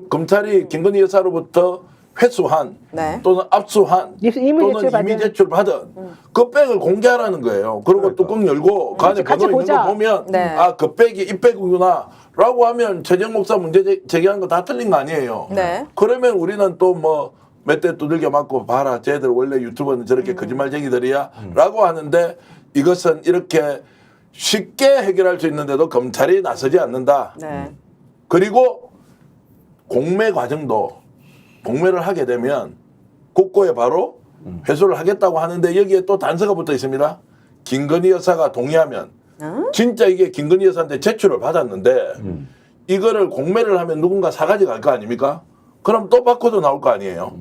검찰이 김건희 여사로부터 회수한 네. 또는 압수한 이미 또는 제출받은. 이미 제출받은 그 백을 공개하라는 거예요. 그리고 뚜껑 열고 그 안에 같이 번호 있는 보자. 거 보면 네. 그 백이 이 백이구나 라고 하면 최재형 목사 문제 제기한 거 다 틀린 거 아니에요. 네. 그러면 우리는 또 뭐 몇 대 두들겨 맞고 봐라 쟤들 원래 유튜버는 저렇게 거짓말쟁이들이야 라고 하는데 이것은 이렇게 쉽게 해결할 수 있는데도 검찰이 나서지 않는다. 네. 그리고 공매 과정도 공매를 하게 되면 국고에 바로 회수를 하겠다고 하는데 여기에 또 단서가 붙어 있습니다. 김건희 여사가 동의하면 진짜 이게 김건희 여사한테 제출을 받았는데 이거를 공매를 하면 누군가 사가지 갈 거 아닙니까? 그럼 또 바코드 나올 거 아니에요.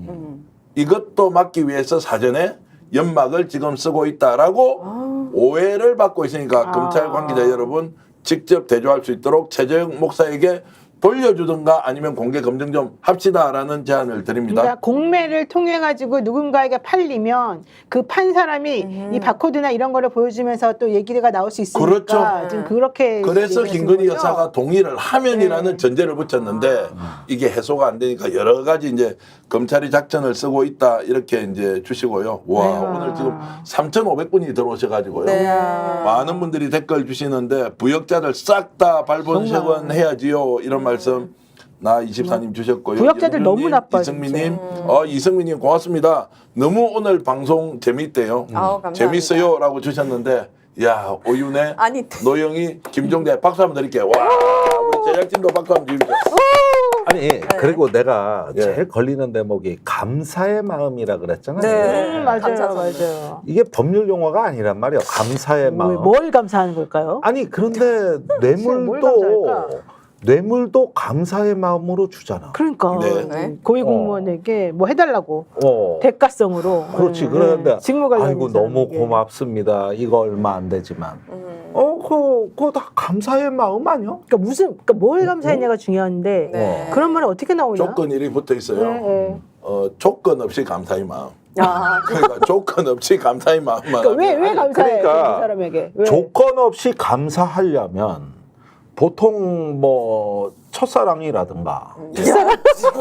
이것도 막기 위해서 사전에 연막을 지금 쓰고 있다라고 오해를 받고 있으니까 검찰 관계자 여러분 직접 대조할 수 있도록 최재형 목사에게 돌려주든가 아니면 공개 검증 좀 합시다라는 제안을 드립니다. 그러니까 공매를 통해 가지고 누군가에게 팔리면 그 판 사람이 이 바코드나 이런 거를 보여주면서 또 얘기가 나올 수 있으니까 그렇죠. 지금 그렇게 그래서 얘기하시는 김건희 거죠? 여사가 동의를 하면이라는 전제를 붙였는데 이게 해소가 안 되니까 여러 가지 이제 검찰이 작전을 쓰고 있다 이렇게 이제 주시고요. 와 네. 오늘 지금 3,500분이 들어오셔가지고요. 네. 많은 분들이 댓글 주시는데 부역자들 싹 다 발본색원 해야지요 이런 말씀. 나 24님 주셨고요. 부역자들 너무 영준님, 나빠, 이승민님, 이승민님 고맙습니다. 너무 오늘 방송 재밌대요. 아우, 감사합니다. 재밌어요라고 주셨는데, 야 오윤혜, 아니, 노영희, 김종대 박수 한번 드릴게요. 와 우리 제작진도 박수 한번 드립니다. 아니 그리고 내가 예. 제일 걸리는 대목이 감사의 마음이라 그랬잖아요. 네. 맞아요, 감사합니다. 맞아요. 이게 법률 용어가 아니란 말이에요. 감사의 마음. 뭘 감사하는 걸까요? 아니 그런데 뭘 뇌물도 감사할까? 뇌물도 감사의 마음으로 주잖아. 그러니까 네. 고위공무원에게 뭐 해달라고 어. 대가성으로. 그렇지. 네, 그런데 직무 관련 아이고 너무 고맙습니다. 이거 얼마 안 되지만. 그거 다 감사의 마음 아니야? 그러니까 뭘 감사했냐가 중요한데 네. 그런 말은 어떻게 나오냐? 조건 일이 붙어 있어요. 네. 조건 없이 감사의 마음. 아, 그러니까 조건 없이 감사의 마음만. 그러니까 왜 감사해? 그러니까 그 사람에게 왜? 조건 없이 감사하려면 보통 뭐 첫사랑이라든가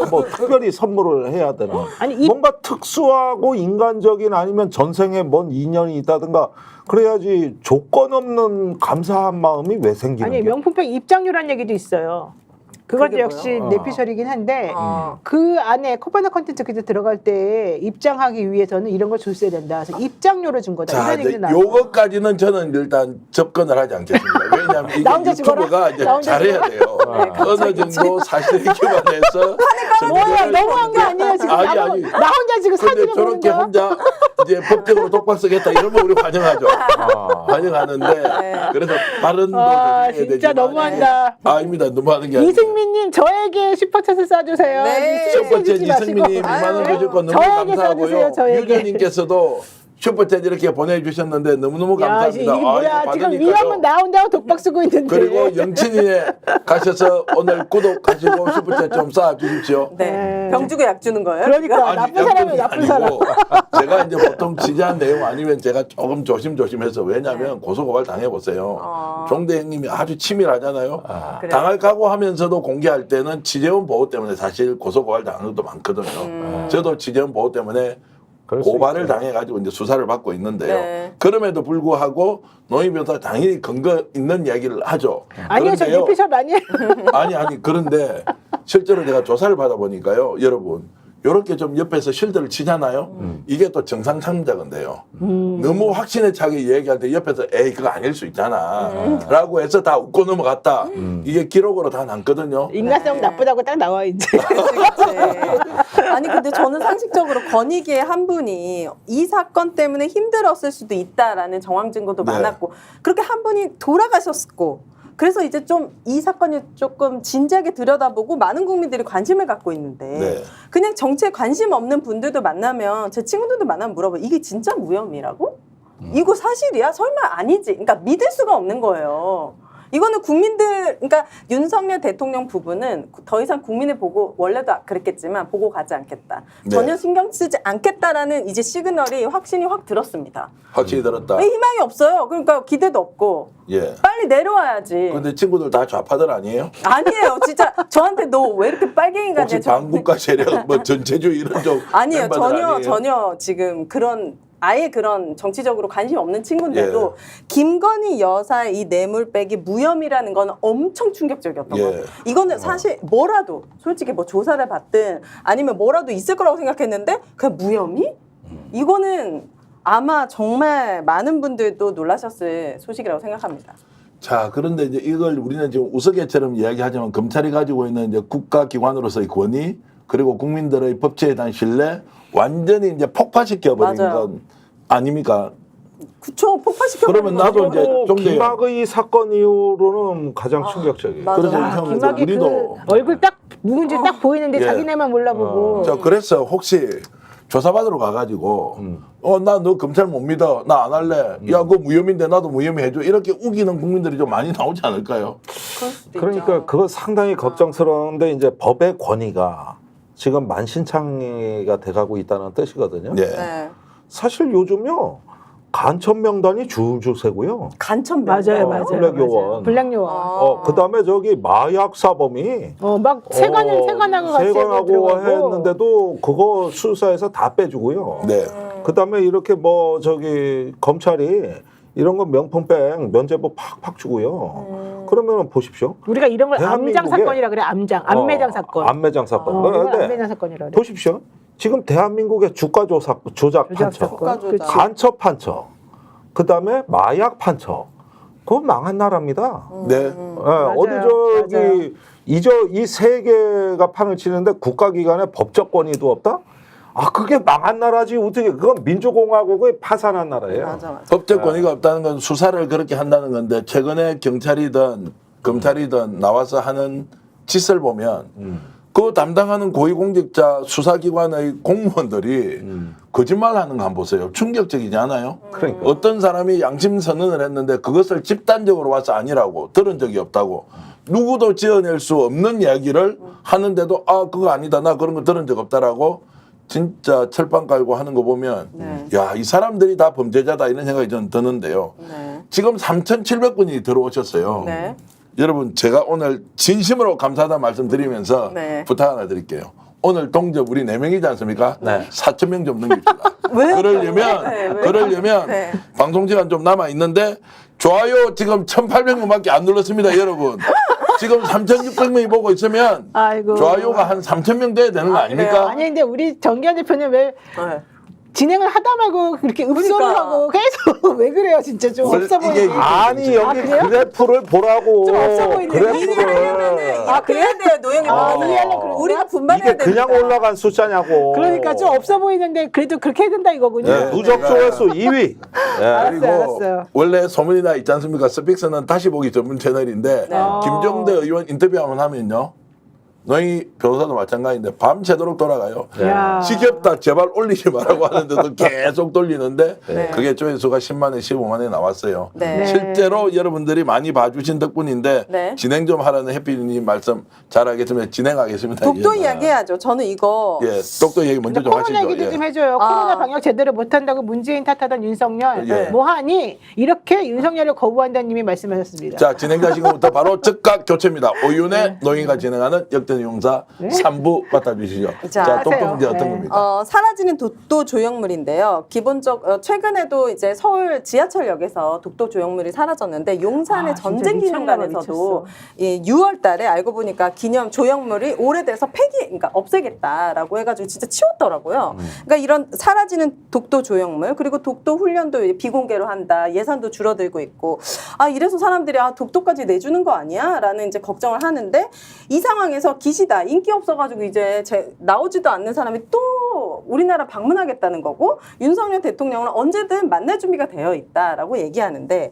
뭐 특별히 선물을 해야 되나 아니, 이- 뭔가 특수하고 인간적인 아니면 전생에 뭔 인연이 있다든가 그래야지 조건 없는 감사한 마음이 왜 생기는 아니 거야? 명품백 입장료란 얘기도 있어요. 그것도 그게 역시 뭐예요? 내피셜이긴 한데 어. 그 안에 코바나 컨텐츠 그때 들어갈 때 입장하기 위해서는 이런 걸 줬어야 된다. 그래서 입장료로 준 거다. 자, 이런 이제 얘기도 나와요. 요거까지는 저는 일단 접근을 하지 않겠습니다. 왜냐하면 이게 나 혼자 유튜브가 죽어라? 이제 나 혼자 잘해야 돼요. 어느 정도 사실에 기반해서 뭐야 너무한 거 아니에요 지금? 아니, 나, 아니. 나 혼자 지금 근데 사진을 보는 저렇게 거야? 혼자 이제 법적으로 독박 쓰겠다 이러면 우리 환영하죠. 환영하는데 그래서 발언도 아, 조심해야 진짜 되지만 너무한다. 아닙니다. 너무하는 게 아니고 이승민님 저에게 슈퍼챗을 쏴주세요. 네. 첫 번째 주지 마시고. 이승민님 2만 원 주실 거 너무 저에게 감사하고요. 써주세요, 저에게. 유저님께서도 슈퍼챗 이렇게 보내주셨는데 너무너무 야, 이게 감사합니다. 뭐야? 이거 지금 받으니까요. 위험은 나 혼자 독박 쓰고 있는데. 그리고 영친이에 가셔서 오늘 구독하시고 슈퍼챗 좀 쏴주십시오. 네. 병 주고 약 주는 거예요? 그러니까 아니, 나쁜 사람이 나쁜 사람. 제가 이제 보통 지지한 내용 아니면 제가 조금 조심해서 왜냐하면 고소고발 당해보세요. 종대 형님이 아주 치밀하잖아요. 그래요? 당할 각오하면서도 공개할 때는 지재원 보호 때문에 사실 고소고발 당하는 것도 많거든요. 저도 지재원 보호 때문에 그럴 수 고발을 있죠. 당해가지고 이제 수사를 받고 있는데요. 네. 그럼에도 불구하고 노인 변호사 당연히 근거 있는 이야기를 하죠. 아니요, 저 그런데요. 내피셜 아니에요. 아니 그런데 실제로 내가 조사를 받아보니까요, 여러분 이렇게 좀 옆에서 실드를 치잖아요. 이게 또 정상 참작인데요. 너무 확신에 차게 얘기할 때 옆에서 에이 그거 아닐 수 있잖아라고 해서 다 웃고 넘어갔다. 이게 기록으로 다 남거든요. 인간성 네. 나쁘다고 딱 나와 이제. 그치. 아니 근데 저는 상식적으로 권익위의 한 분이 이 사건 때문에 힘들었을 수도 있다라는 정황 증거도 네. 많았고 그렇게 한 분이 돌아가셨고 그래서 이제 좀 이 사건이 조금 진지하게 들여다보고 많은 국민들이 관심을 갖고 있는데 네. 그냥 정치에 관심 없는 분들도 만나면 제 친구들도 만나면 물어봐요. 이게 진짜 무혐의라고? 이거 사실이야? 설마 아니지? 그러니까 믿을 수가 없는 거예요. 이거는 국민들, 그러니까 윤석열 대통령 부분은 더 이상 국민을 보고 원래도 그랬겠지만 보고 가지 않겠다. 네. 전혀 신경 쓰지 않겠다라는 이제 시그널이 확신이 확 들었습니다. 확실히 들었다. 왜 희망이 없어요? 그러니까 기대도 없고 예. 빨리 내려와야지. 근데 친구들 다 좌파들 아니에요? 아니에요, 진짜 저한테 너 왜 이렇게 빨갱이가 혹시 돼? 저- 반국가 세력, 뭐 전체주의 이런 쪽 아니에요. 멤버들 아니에요? 전혀 지금 그런 아예 그런 정치적으로 관심 없는 친구인데도 김건희 여사의 이 뇌물백이 무혐의라는 건 엄청 충격적이었던 예. 것 같아요. 이거는 사실 뭐라도 솔직히 뭐 조사를 받든 아니면 뭐라도 있을 거라고 생각했는데 그냥 무혐의? 이거는 아마 정말 많은 분들도 놀라셨을 소식이라고 생각합니다. 자, 그런데 이제 이걸 우리는 지금 우스개처럼 이야기하지만 검찰이 가지고 있는 이제 국가기관으로서의 권위 그리고 국민들의 법치에 대한 신뢰 완전히 이제 폭파시켜버린 맞아요. 건 아닙니까? 그쵸, 폭파시켜. 그러면 나도 이제 좀 돼요. 김학의 사건 이후로는 가장 충격적이에요. 맞아. 그래서 아, 형 김학이 우리도 그 얼굴 딱 누군지 딱 보이는데 예. 자기네만 몰라보고. 자 그래서 혹시 조사받으러 가가지고 나 너 검찰 못 믿어 나 안 할래 야 그거 무혐의인데 나도 무혐의 해줘 이렇게 우기는 국민들이 좀 많이 나오지 않을까요? 그럴 수도 그러니까 있죠. 그거 상당히 걱정스러운데 이제 법의 권위가 지금 만신창이가 돼가고 있다는 뜻이거든요. 네. 네. 사실 요즘요 간첩 명단이 줄줄 새고요. 간첩 맞아요, 명단. 맞아요. 블랙 요원. 맞아요. 블랙 요원. 그다음에 저기 마약 사범이 막 세관하고 같이 세관하고 들어가고. 했는데도 그거 수사에서 다 빼주고요. 네. 그다음에 이렇게 뭐 저기 검찰이 이런 거 명품백 면제부 팍팍 주고요. 그러면 보십시오. 우리가 이런 걸 암장 대한민국에- 사건이라 그래. 암장, 안매장 사건. 안매장 사건. 이걸 그런데 안매장 사건이라 그래. 보십시오. 지금 대한민국의 주가 조작 조작 판처, 사건. 조작. 그치. 간첩 판처, 그다음에 마약 판처. 그건 망한 나라입니다. 네. 어디 저기 맞아요. 이 세 개가 판을 치는데 국가기관에 법적 권위도 없다? 아 그게 망한 나라지 어떻게 그건 민주공화국의 파산한 나라예요. 맞아. 법적 권위가 없다는 건 수사를 그렇게 한다는 건데 최근에 경찰이든 검찰이든 나와서 하는 짓을 보면 그 담당하는 고위공직자 수사기관의 공무원들이 거짓말하는 거 한번 보세요. 충격적이지 않아요? 그러니까. 어떤 사람이 양심 선언을 했는데 그것을 집단적으로 와서 아니라고 들은 적이 없다고 누구도 지어낼 수 없는 이야기를 하는데도 아 그거 아니다 나 그런 거 들은 적 없다라고 진짜 철판 깔고 하는 거 보면 야 이 사람들이 다 범죄자다 이런 생각이 저는 드는데요. 네. 지금 3,700분이 들어오셨어요. 네. 여러분 제가 오늘 진심으로 감사하다는 말씀드리면서 네. 부탁 하나 드릴게요. 오늘 동접 우리 4명이지 않습니까? 네. 4,000명 좀 넘깁시다. 왜요? 그러려면 네, 왜? 그러려면 네. 방송 시간 좀 남아 있는데 좋아요 지금 1,800명밖에 안 눌렀습니다, 여러분. 지금 3,600명이 보고 있으면 아이고. 좋아요가 한 3,000명 돼야 되는 거 아닙니까? 그래요? 아니 근데 우리 정기환 대표는 왜 네. 진행을 하다 말고 그렇게 읍소를 그러니까. 하고 계속 왜 그래요 진짜 좀 원래 없어 이게 보이게. 아니 여기 그래요? 그래프를 보라고. 좀 없어 보이네. 그래프를. 아 그래야 돼요 노영이. 이해하려고 그러구나. 우리가 분발해야 이게 그냥 됩니다. 올라간 숫자냐고. 그러니까 좀 없어 보이는데 그래도 그렇게 해야 된다 이거군요. 네. 누적 조회수 2위. 예. 그리고 알았어요. 원래 소문이 나 있지 않습니까? 스픽스는 다시 보기 전문 채널인데 네. 김종대 의원 인터뷰 한번 하면요. 너희 변호사도 마찬가지인데 밤새도록 돌아가요. 야. 지겹다 제발 올리지 말라고 하는데도 계속 돌리는데 네. 그게 조회수가 10만에 15만에 나왔어요. 네. 네. 실제로 여러분들이 많이 봐주신 덕분인데 네. 진행 좀 하라는 해피님 말씀 잘하겠습니다. 진행하겠습니다. 독도 예. 이야기 해야죠. 저는 이거 예, 독도 얘기 먼저 좀 코로나 하시죠. 얘기도 예. 좀 해줘요. 아. 코로나 방역 제대로 못한다고 문재인 탓하던 윤석열 예. 뭐하니 이렇게 윤석열을 거부한다는 님이 말씀하셨습니다. 자, 진행자 지금부터 바로 즉각 교체입니다. 오윤의 노영이가 진행하는 역전 용사 네. 3부 맡아주시죠. 자, 자, 독도 하세요. 문제 어떤 네. 겁니까? 사라지는 독도 조형물인데요. 최근에도 이제 서울 지하철역에서 독도 조형물이 사라졌는데 용산의 아, 진짜 전쟁기념관에서도 이 6월달에 알고 보니까 기념 조형물이 오래돼서 그러니까 없애겠다라고 해가지고 진짜 치웠더라고요. 그러니까 이런 사라지는 독도 조형물 그리고 독도 훈련도 이제 비공개로 한다. 예산도 줄어들고 있고 아 이래서 사람들이 아 독도까지 내주는 거 아니야?라는 이제 걱정을 하는데 이 상황에서 기시다 인기 없어가지고 이제 나오지도 않는 사람이 또 우리나라 방문하겠다는 거고 윤석열 대통령은 언제든 만날 준비가 되어 있다라고 얘기하는데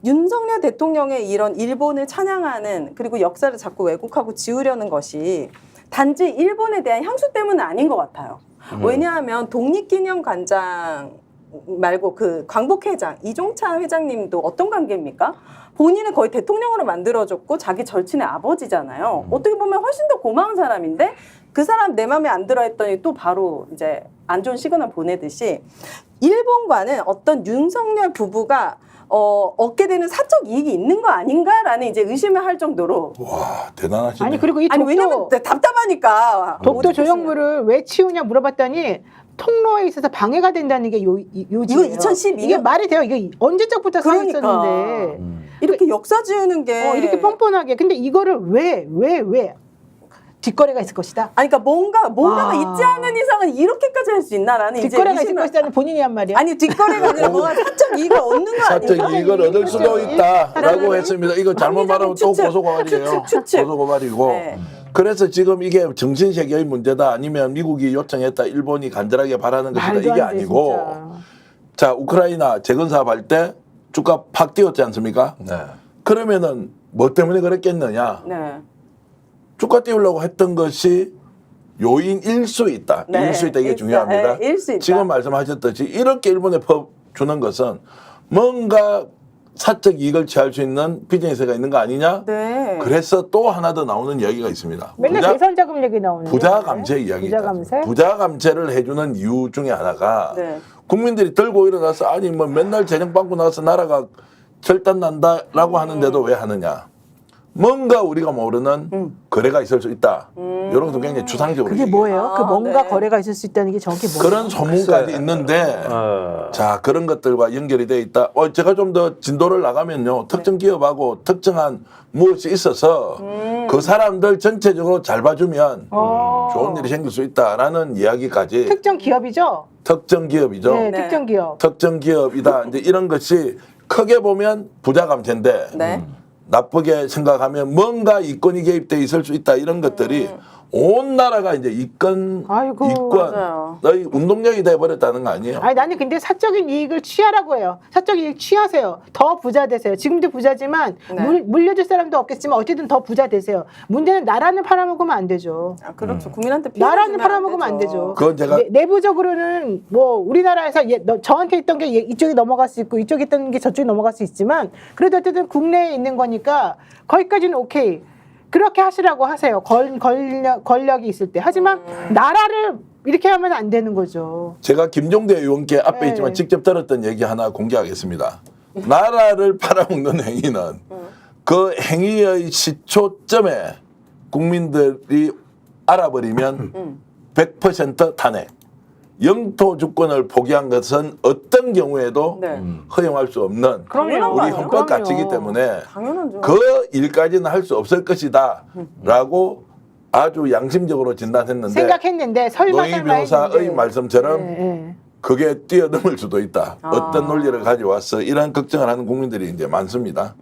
윤석열 대통령의 이런 일본을 찬양하는 그리고 역사를 자꾸 왜곡하고 지우려는 것이 단지 일본에 대한 향수 때문은 아닌 것 같아요. 왜냐하면 독립기념관장 말고 그 광복회장 이종찬 회장님도 어떤 관계입니까? 본인은 거의 대통령으로 만들어줬고 자기 절친의 아버지잖아요. 어떻게 보면 훨씬 더 고마운 사람인데 그 사람 내 마음에 안 들어 했더니 또 바로 이제 안 좋은 시그널 보내듯이 일본과는 어떤 윤석열 부부가 얻게 되는 사적 이익이 있는 거 아닌가라는 이제 의심을 할 정도로 와, 대단하시네. 아니 그리고 이 아니 독도, 왜냐면 답답하니까 독도 조형물을 왜 치우냐 물어봤더니 통로에 있어서 방해가 된다는 게 요지예요. 이거 2012년? 이게 말이 돼요. 이게 언제적부터 써 그러니까. 있었는데 이렇게 역사 지우는 게 이렇게 뻔뻔하게 근데 이거를 왜 뒷거래가 있을 것이다. 아니 그러니까 뭔가가 아. 있지 않은 이상은 이렇게까지 할 수 있나라는 이제 뒷거래가 있을 의심을- 것이다는 본인이 한 말이야. 아니 뒷거래가 아니라 뭐가 사적 이익을 얻는 거 사적 아닙니까? 이익을 얻을 수도 있다라고 하라는 했습니다. 이거 잘못 말하면 또 추측, 고소고발이에요. 추측. 고소고발이고. 네. 그래서 지금 이게 정신세계의 문제다 아니면 미국이 요청했다 일본이 간절하게 바라는 것이다 말도 이게 안 돼, 아니고 진짜. 자 우크라이나 재건 사업할 때 주가 팍 뛰었지 않습니까? 네. 그러면은 뭐 때문에 그랬겠느냐? 네. 주가 띄우려고 했던 것이 요인일 수 있다. 네. 일 수 있다 이게 일수- 중요합니다. 네, 일수 있다. 지금 말씀하셨듯이 이렇게 일본에 법 주는 것은 뭔가 사적 이익을 취할 수 있는 비즈니스가 있는 거 아니냐? 네. 그래서 또 하나 더 나오는 이야기가 있습니다. 맨날 대선 자금 얘기 나오는데. 부자 감세 이야기가 부자 감세? 부자 감세를 해주는 이유 중에 하나가 네. 국민들이 들고 일어나서 아니 뭐 맨날 재정 빵꾸 나서 나라가 절단 난다라고 하는데도 왜 하느냐? 뭔가 우리가 모르는 거래가 있을 수 있다. 이런 것도 굉장히 추상적으로 그게 얘기해요. 뭐예요? 그 아, 뭔가 네. 거래가 있을 수 있다는 게 정확히 뭐예요? 그런 소문까지 있는데 자 그런 것들과 연결이 돼 있다. 제가 좀 더 진도를 나가면요 특정 기업하고 특정한 무엇이 있어서 그 사람들 전체적으로 잘 봐주면 좋은 일이 생길 수 있다라는 이야기까지 특정 기업이죠? 특정 기업이죠. 네, 네. 특정 기업. 특정 기업이다. 이제 이런 것이 크게 보면 부자 감세인데 네. 나쁘게 생각하면 뭔가 이권이 개입돼 있을 수 있다 이런 것들이 온 나라가 이제 이권 아이고, 맞아요. 너희 운동장이 돼버렸다는 거 아니에요? 아니 나는 근데 사적인 이익을 취하라고 해요. 사적 이익 취하세요. 더 부자 되세요. 지금도 부자지만 네. 물려줄 사람도 없겠지만 어쨌든 더 부자 되세요. 문제는 나라는 팔아먹으면 안 되죠. 아, 그렇죠. 국민한테 피해를 나라는 주면 팔아먹으면 안 되죠. 그건 제가 내부적으로는 뭐 우리나라에서 저한테 있던 게 이쪽에 넘어갈 수 있고 이쪽에 있던 게 저쪽에 넘어갈 수 있지만 그래도 어쨌든 국내에 있는 거니까 거기까지는 오케이. 그렇게 하시라고 하세요. 권력이 있을 때. 하지만 나라를 이렇게 하면 안 되는 거죠. 제가 김종대 의원께 앞에 네. 있지만 직접 들었던 얘기 하나 공개하겠습니다. 나라를 팔아먹는 행위는 그 행위의 시초점에 국민들이 알아버리면 100% 탄핵. 영토 주권을 포기한 것은 어떤 경우에도 네. 허용할 수 없는 그럼요. 우리 헌법 그럼요. 가치이기 때문에 당연하죠. 그 일까지는 할 수 없을 것이다 라고 아주 양심적으로 진단했는데 생각했는데 설마 노희 변호사의 했는데. 말씀처럼 네. 그게 뛰어넘을 수도 있다. 어떤 논리를 가져와서 이런 걱정을 하는 국민들이 이제 많습니다.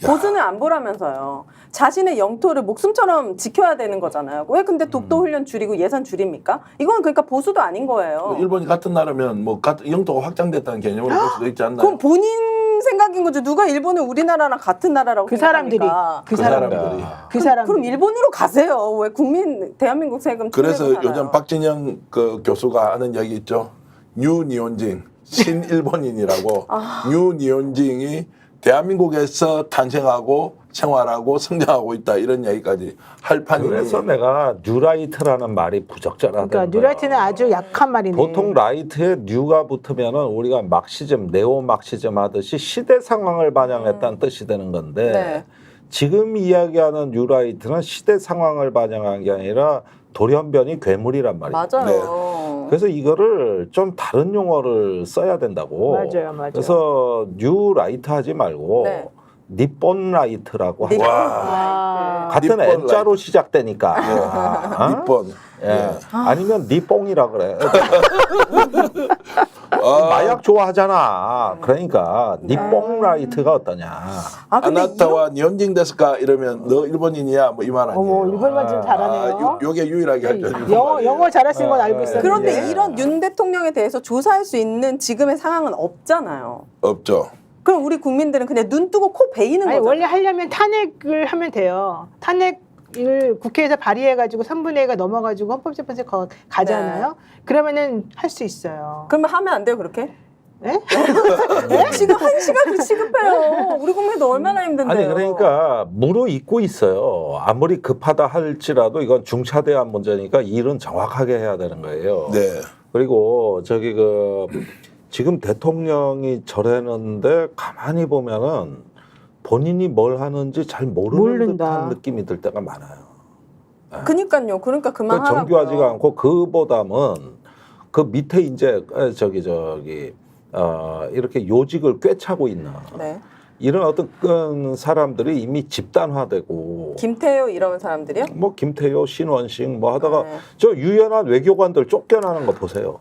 보수는 안 보라면서요. 자신의 영토를 목숨처럼 지켜야 되는 거잖아요. 왜 근데 독도 훈련 줄이고 예산 줄입니까? 이건 그러니까 보수도 아닌 거예요. 일본이 같은 나라면 뭐 같은 영토가 확장됐다는 개념으로 볼 수도 있지 않나요? 그럼 본인 생각인 거죠. 누가 일본을 우리나라랑 같은 나라라고 그 사람들이 생각합니까? 그 그 사람들이 사람들이. 그 사람 그럼 일본으로 가세요. 왜 국민 대한민국 세금 그래서 투자해서 살아요? 요즘 박진영 그 교수가 하는 얘기 있죠. 뉴 니혼징, 신일본인이라고 뉴 니혼징이 대한민국에서 탄생하고 생활하고 성장하고 있다 이런 얘기까지 할 판이니 그래서 내가 뉴라이트라는 말이 부적절하다. 그러니까 뉴라이트는 아주 약한 말이네. 보통 라이트에 뉴가 붙으면은 우리가 막시즘, 네오 막시즘 하듯이 시대 상황을 반영했다는 뜻이 되는 건데 네. 지금 이야기하는 뉴라이트는 시대 상황을 반영한 게 아니라 돌연변이 괴물이란 말이에요. 맞아요. 그래서 이거를 좀 다른 용어를 써야 된다고. 맞아요, 맞아요. 그래서 뉴라이트 하지 말고 네. 니폰 라이트라고 하자. 아, 같은 니폰 N자로 시작되니까. 어? 니폰. 예. 아니면 니뽕이라 그래. 아, 마약 좋아하잖아. 그러니까 니뽕 라이트가 어떠냐. 아, 근데 아나타와 니혼징 데스까 이러면 너 일본인이야 뭐 이 말 아니에요. 어머 일본말 좀 잘하네요. 요게 유일하게 할 줄. 영어 잘하시는 건 알고 있었는데. 그런데 이런 윤 대통령에 대해서 조사할 수 있는 지금의 상황은 없잖아요. 없죠. 그럼 우리 국민들은 그냥 눈 뜨고 코 베이는 아니 거죠. 원래 하려면 탄핵을 하면 돼요. 탄핵을 국회에서 발의해가지고 3분의 1가 넘어가지고 헌법재판소에 가잖아요. 그러면은 할 수 있어요. 그러면 하면 안 돼요 그렇게? 네? 지금 1시간도 시급해요. 우리 국민도 얼마나 힘든데요. 아니 그러니까 무르익고 있어요. 아무리 급하다 할지라도 이건 중차대한 문제니까 일은 정확하게 해야 되는 거예요. 네. 그리고 저기 그 지금 대통령이 저랬는데 가만히 보면은 본인이 뭘 하는지 잘 모르는 모른다. 듯한 느낌이 들 때가 많아요. 그니까요. 그러니까 그만하라고요. 정교하지가 않고 그보다는 그 밑에 이제 이렇게 요직을 꿰차고 있는 네. 이런 어떤 사람들이 이미 집단화되고 김태효 이런 사람들이요? 뭐 김태효, 신원식 뭐 하다가 네. 저 유연한 외교관들 쫓겨나는 거 보세요.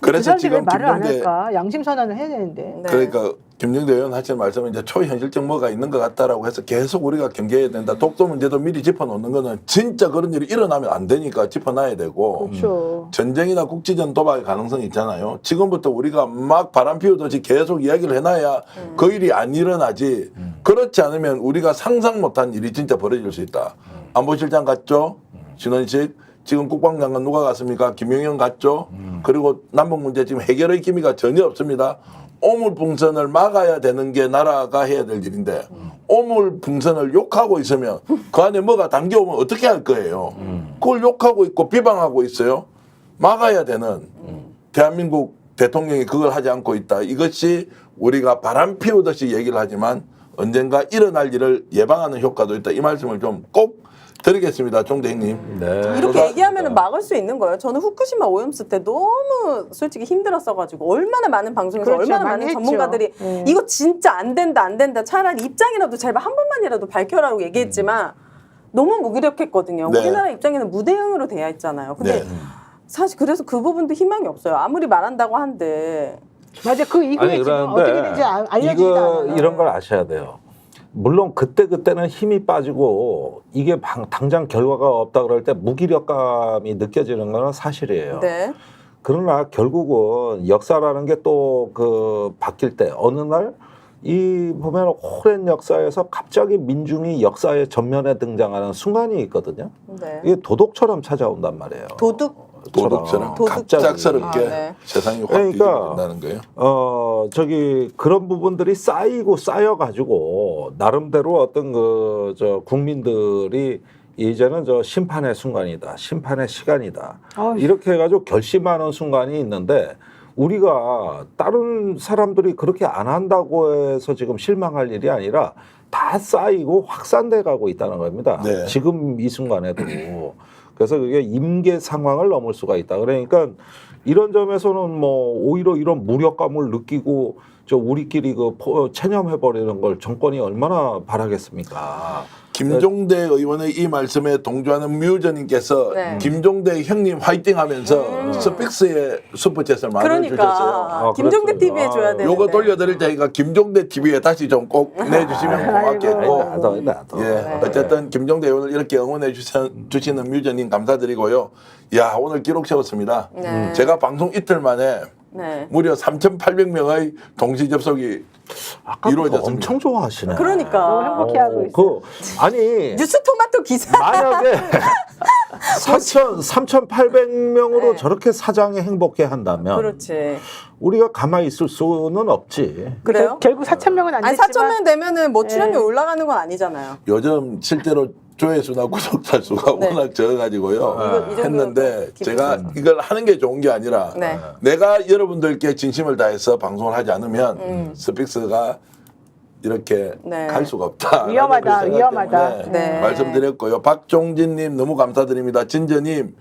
그 그래서 사람들이 왜 지금 말을 안 김종대 할까? 양심 선언을 해야 되는데. 네. 그러니까 김종대 의원 하시는 말씀은 이제 초현실적 뭐가 있는 것 같다라고 해서 계속 우리가 경계해야 된다. 독도 문제도 미리 짚어놓는 거는 진짜 그런 일이 일어나면 안 되니까 짚어놔야 되고 그렇죠. 전쟁이나 국지전 도박의 가능성이 있잖아요. 지금부터 우리가 막 바람 피우듯이 계속 이야기를 해놔야 그 일이 안 일어나지. 그렇지 않으면 우리가 상상 못한 일이 진짜 벌어질 수 있다. 안보실장 갔죠? 신원식. 지금 국방장관 누가 갔습니까? 김영현 갔죠? 그리고 남북 문제 지금 해결의 기미가 전혀 없습니다. 오물풍선을 막아야 되는 게 나라가 해야 될 일인데 오물풍선을 욕하고 있으면 그 안에 뭐가 담겨오면 어떻게 할 거예요? 그걸 욕하고 있고 비방하고 있어요. 막아야 되는 대한민국 대통령이 그걸 하지 않고 있다. 이것이 우리가 바람 피우듯이 얘기를 하지만 언젠가 일어날 일을 예방하는 효과도 있다. 이 말씀을 좀 꼭 드리겠습니다. 종대 형님. 네. 이렇게 얘기하면 막을 수 있는 거예요. 저는 후쿠시마 오염수 때 너무 솔직히 힘들었어가지고 얼마나 많은 방송에서 그렇죠. 얼마나 많이 많은 했죠. 전문가들이 이거 진짜 안 된다 차라리 입장이라도 제발 한 번만이라도 밝혀라고 얘기했지만 너무 무기력했거든요. 네. 우리나라 입장에는 무대응으로 돼야 있잖아요. 근데 네. 사실 그래서 그 부분도 희망이 없어요. 아무리 말한다고 한데 맞아. 그 이후에 지금 어떻게 되는지 알려지지도 않아요. 이런 걸 아셔야 돼요. 물론 그때는 힘이 빠지고 이게 당장 결과가 없다 그럴 때 무기력감이 느껴지는 건 사실이에요. 네. 그러나 결국은 역사라는 게 또 그 바뀔 때 어느 날 이 보면 오랜 역사에서 갑자기 민중이 역사의 전면에 등장하는 순간이 있거든요. 네. 이게 도둑처럼 찾아온단 말이에요. 도둑처럼 도둑. 갑작스럽게 아, 네. 세상이 확 그러니까 뒤집어진다는 거예요. 그런 부분들이 쌓여가지고 나름대로 어떤 국민들이 이제는 심판의 순간이다, 심판의 시간이다. 어휴. 이렇게 해가지고 결심하는 순간이 있는데 우리가 다른 사람들이 그렇게 안 한다고 해서 지금 실망할 일이 아니라 다 쌓이고 확산돼 가고 있다는 겁니다. 네. 지금 이 순간에도. 그래서 그게 임계 상황을 넘을 수가 있다. 그러니까 이런 점에서는 뭐 오히려 이런 무력감을 느끼고 우리끼리 체념해버리는 걸 정권이 얼마나 바라겠습니까? 김종대 의원의 이 말씀에 동조하는 뮤저님께서 네. 김종대 형님 화이팅하면서 스픽스의 슈퍼챗을 만들어주셨어요. 그러니까 김종대 그랬어요. TV에 줘야 되는데. 요거 돌려드릴 테니까 김종대 TV에 다시 좀 꼭 내주시면 고맙겠고. 나도. 예, 어쨌든 김종대 의원을 이렇게 응원해 주시는 뮤저님 감사드리고요. 야, 오늘 기록 세웠습니다. 네. 제가 방송 이틀 만에 네. 무려 3,800명의 동시 접속이 아까부터 이루어졌습니다. 엄청 좋아하시네. 그러니까. 너무 행복해하고 있어. 아니 뉴스토마토 기사. 만약에 3,800명으로 네. 저렇게 사장이 행복해 한다면 그렇지. 우리가 가만히 있을 수는 없지. 그래요? 결국 4,000명은 안 아니 됐지만 4,000명 되면은 뭐 출연료 올라가는 건 아니잖아요. 요즘 실제로 조회수나 구독자 수가 네. 워낙 적어가지고요. 이 정도면 했는데 또 제가 이걸 하는 게 좋은 게 아니라 네. 내가 여러분들께 진심을 다해서 방송을 하지 않으면 스픽스가 이렇게 네. 갈 수가 없다. 위험하다, 위험하다. 네. 말씀드렸고요. 박종진님 너무 감사드립니다. 진저님,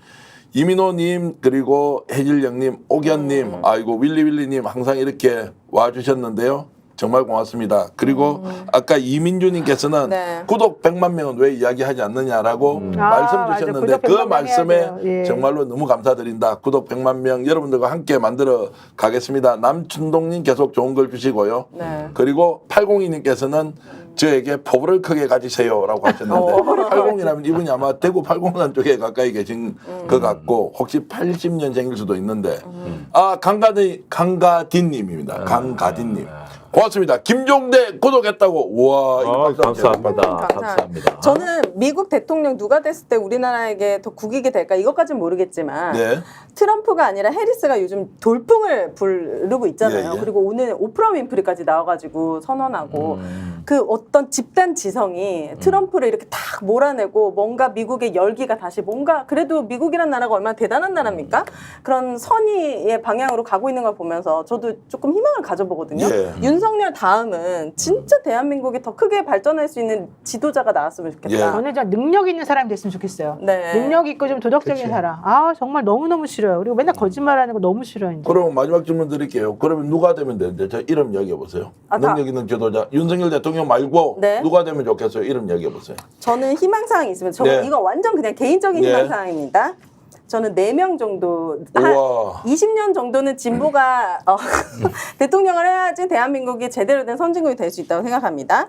이민호님, 그리고 해질영님, 옥연님, 아이고 윌리윌리님 항상 이렇게 와주셨는데요. 정말 고맙습니다. 그리고 아까 이민주님께서는 네. 구독 100만 명은 왜 이야기하지 않느냐라고 말씀 맞아. 주셨는데 구독 그 100만 명 말씀에 해야 돼요. 예. 정말로 너무 감사드린다. 구독 100만 명 여러분들과 함께 만들어 가겠습니다. 남춘동님 계속 좋은 걸 주시고요. 네. 그리고 802님께서는 저에게 포부를 크게 가지세요라고 하셨는데 80이라면 이분이 아마 대구 8공산 쪽에 가까이 계신 것 같고 혹시 80년생일 수도 있는데 강가딘님입니다. 강가딘님 고맙습니다. 김종대 구독했다고. 우와 이거 박수 한번 감사합니다. 감사합니다. 저는 미국 대통령 누가 됐을 때 우리나라에게 더 국익이 될까 이것까지는 모르겠지만 네. 트럼프가 아니라 해리스가 요즘 돌풍을 부르고 있잖아요. 예, 예. 그리고 오늘 오프라 윈프리까지 나와가지고 선언하고 그 어떤 집단 지성이 트럼프를 이렇게 탁 몰아내고 뭔가 미국의 열기가 다시 뭔가 그래도 미국이란 나라가 얼마나 대단한 나라입니까? 그런 선의의 방향으로 가고 있는 걸 보면서 저도 조금 희망을 가져보거든요. 예. 윤석열 다음은 진짜 대한민국이 더 크게 발전할 수 있는 지도자가 나왔으면 좋겠다. 예. 저는 좀 능력 있는 사람이 됐으면 좋겠어요. 네. 능력 있고 좀 도덕적인 사람. 정말 너무너무 싫어요. 그리고 맨날 거짓말하는 거 너무 싫어요. 이제. 그럼 마지막 질문 드릴게요. 그러면 누가 되면 되는데 저 이름 얘기해 보세요. 다. 능력 있는 지도자 윤석열 대통령 말고 네. 누가 되면 좋겠어요. 이름 얘기해 보세요. 저는 희망사항이 있으면 네. 이거 완전 그냥 개인적인 네. 희망사항입니다. 저는 4명 정도 우와. 20년 정도는 진보가 대통령을 해야지 대한민국이 제대로 된 선진국이 될 수 있다고 생각합니다.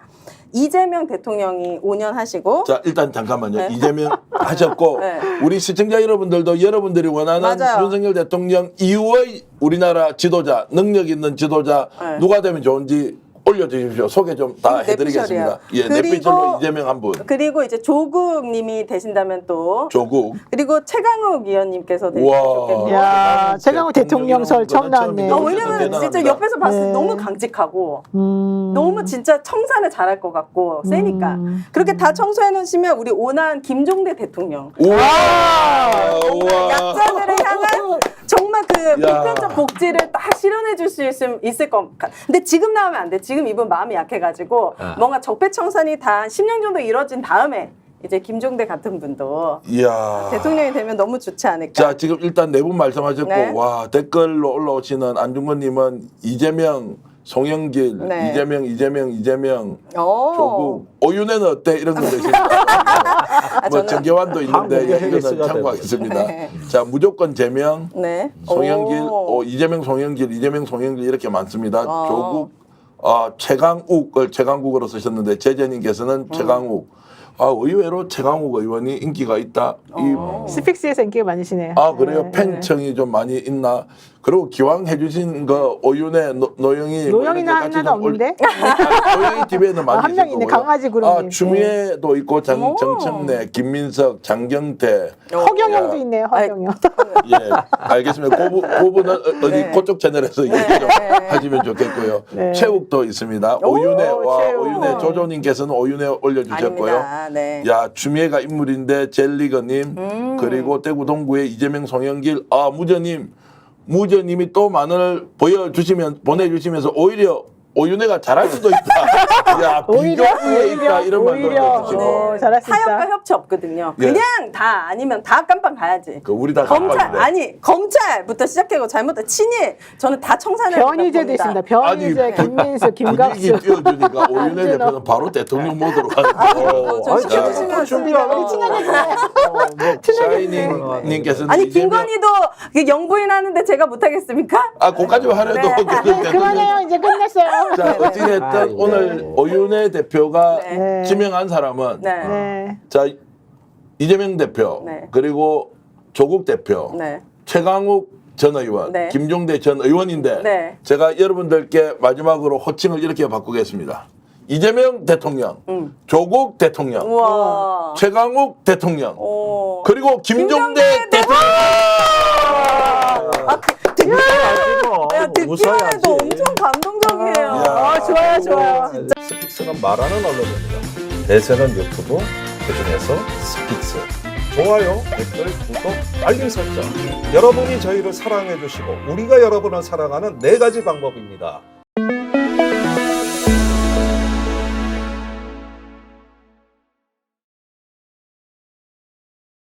이재명 대통령이 5년 하시고 자 일단 잠깐만요. 네. 이재명 하셨고 네. 우리 시청자 여러분들도 여러분들이 원하는 맞아요. 윤석열 대통령 이후의 우리나라 지도자 능력 있는 지도자 네. 누가 되면 좋은지 올려주십시오. 소개 좀 다 해드리겠습니다. 예, 그리고- 넷피셜로 이재명 한 분, 그리고 이제 조국 님이 되신다면 또 조국. 그리고 최강욱 위원님께서 우와. 되셨겠고 야, 최강욱 대통령설 처음 나왔네. 왜냐면 진짜 옆에서 봤을 때 너무 강직하고 너무 진짜 청산을 잘할 것 같고 세니까 그렇게 다 청소해 놓으시면 우리 오난 김종대 대통령 우와. 우와. 약자들을 향한 정말 그 야. 보편적 복지를 딱 실현해 줄 수 있을 것 같아. 근데 지금 나오면 안 돼. 지금 이분 마음이 약해가지고 뭔가 적폐청산이 다 한 10년 정도 이루어진 다음에 이제 김종대 같은 분도 이야. 대통령이 되면 너무 좋지 않을까. 자 지금 일단 네 분 말씀하셨고 네. 와 댓글로 올라오시는 안중근님은 이재명, 송영길, 네. 이재명, 오. 조국, 오윤혜는 어때 이런 거 되시죠? 뭐 저는- 정계환도 있는데 한국의 이거는 헬리스가 참고하겠습니다. 네. 자 무조건 재명, 네. 송영길, 오. 이재명, 송영길 이렇게 많습니다. 어. 조국, 최강욱을 최강국으로 쓰셨는데 제재님께서는 최강욱. 의외로 최강욱 의원이 인기가 있다. 스픽스에서 인기가 많으시네요. 그래요? 네, 팬층이 좀 많이 있나? 그리고 기왕 해주신 그 오윤의 노영이 노영이는 하나도 없는데? 노영이 TV에는 많이 한 있을 명 있네. 거고요. 강아지 그룹님. 추미애도 있고 정청래, 김민석, 장경태. 허경영도 있네요. 허경영. 예, 알겠습니다. 그분은 어디 그쪽 채널에서 얘기 좀 하시면 좋겠고요. 네. 최욱도 있습니다. 오윤의 조조님께서는 오윤의 올려주셨고요. 아닙니다. 네. 야, 추미애가 인물인데 젤리거님 그리고 대구 동구의 이재명 송영길 무저님이 또 많은 보내주시면서 오히려 오윤혜가 잘할 수도 있다. 야, 비교에 있다 이런 말도 해주시고. 잘할 수 타협과 있다. 협치 없거든요. 예. 그냥 다 아니면 다 깜빵 가야지. 우리 다 검찰부터 시작해고 잘못한 친일 저는 다 청산을 변희재도 있습니다. 변희재, 김민수, 김갑수. 분위기 띄워주니까 오윤혜 대표는 바로 대통령 모드로 가는 좀 시켜주시면 준비를 우리 샤이닝님께서는 아니 김건희도 영부인 하는데 제가 못하겠습니까? 그까지만 하려도 그만해요. 이제 끝났어요. 자, 어찌됐든 오늘 오윤혜 대표가 네. 지명한 사람은 네. 네. 자 이재명 대표 네. 그리고 조국 대표 네. 최강욱 전 의원, 네. 김종대 전 의원인데 네. 제가 여러분들께 마지막으로 호칭을 이렇게 바꾸겠습니다. 이재명 대통령, 조국 대통령, 우와. 최강욱 대통령, 오. 그리고 김종대 대통령. 야, 듣기만 해도 엄청 감동적이에요. 좋아요. 스픽스는 말하는 언론입니다. 대세는 유튜브, 그중에서 스픽스. 좋아요, 댓글, 구독, 알림 설정. 여러분이 저희를 사랑해 주시고 우리가 여러분을 사랑하는 4가지 방법입니다.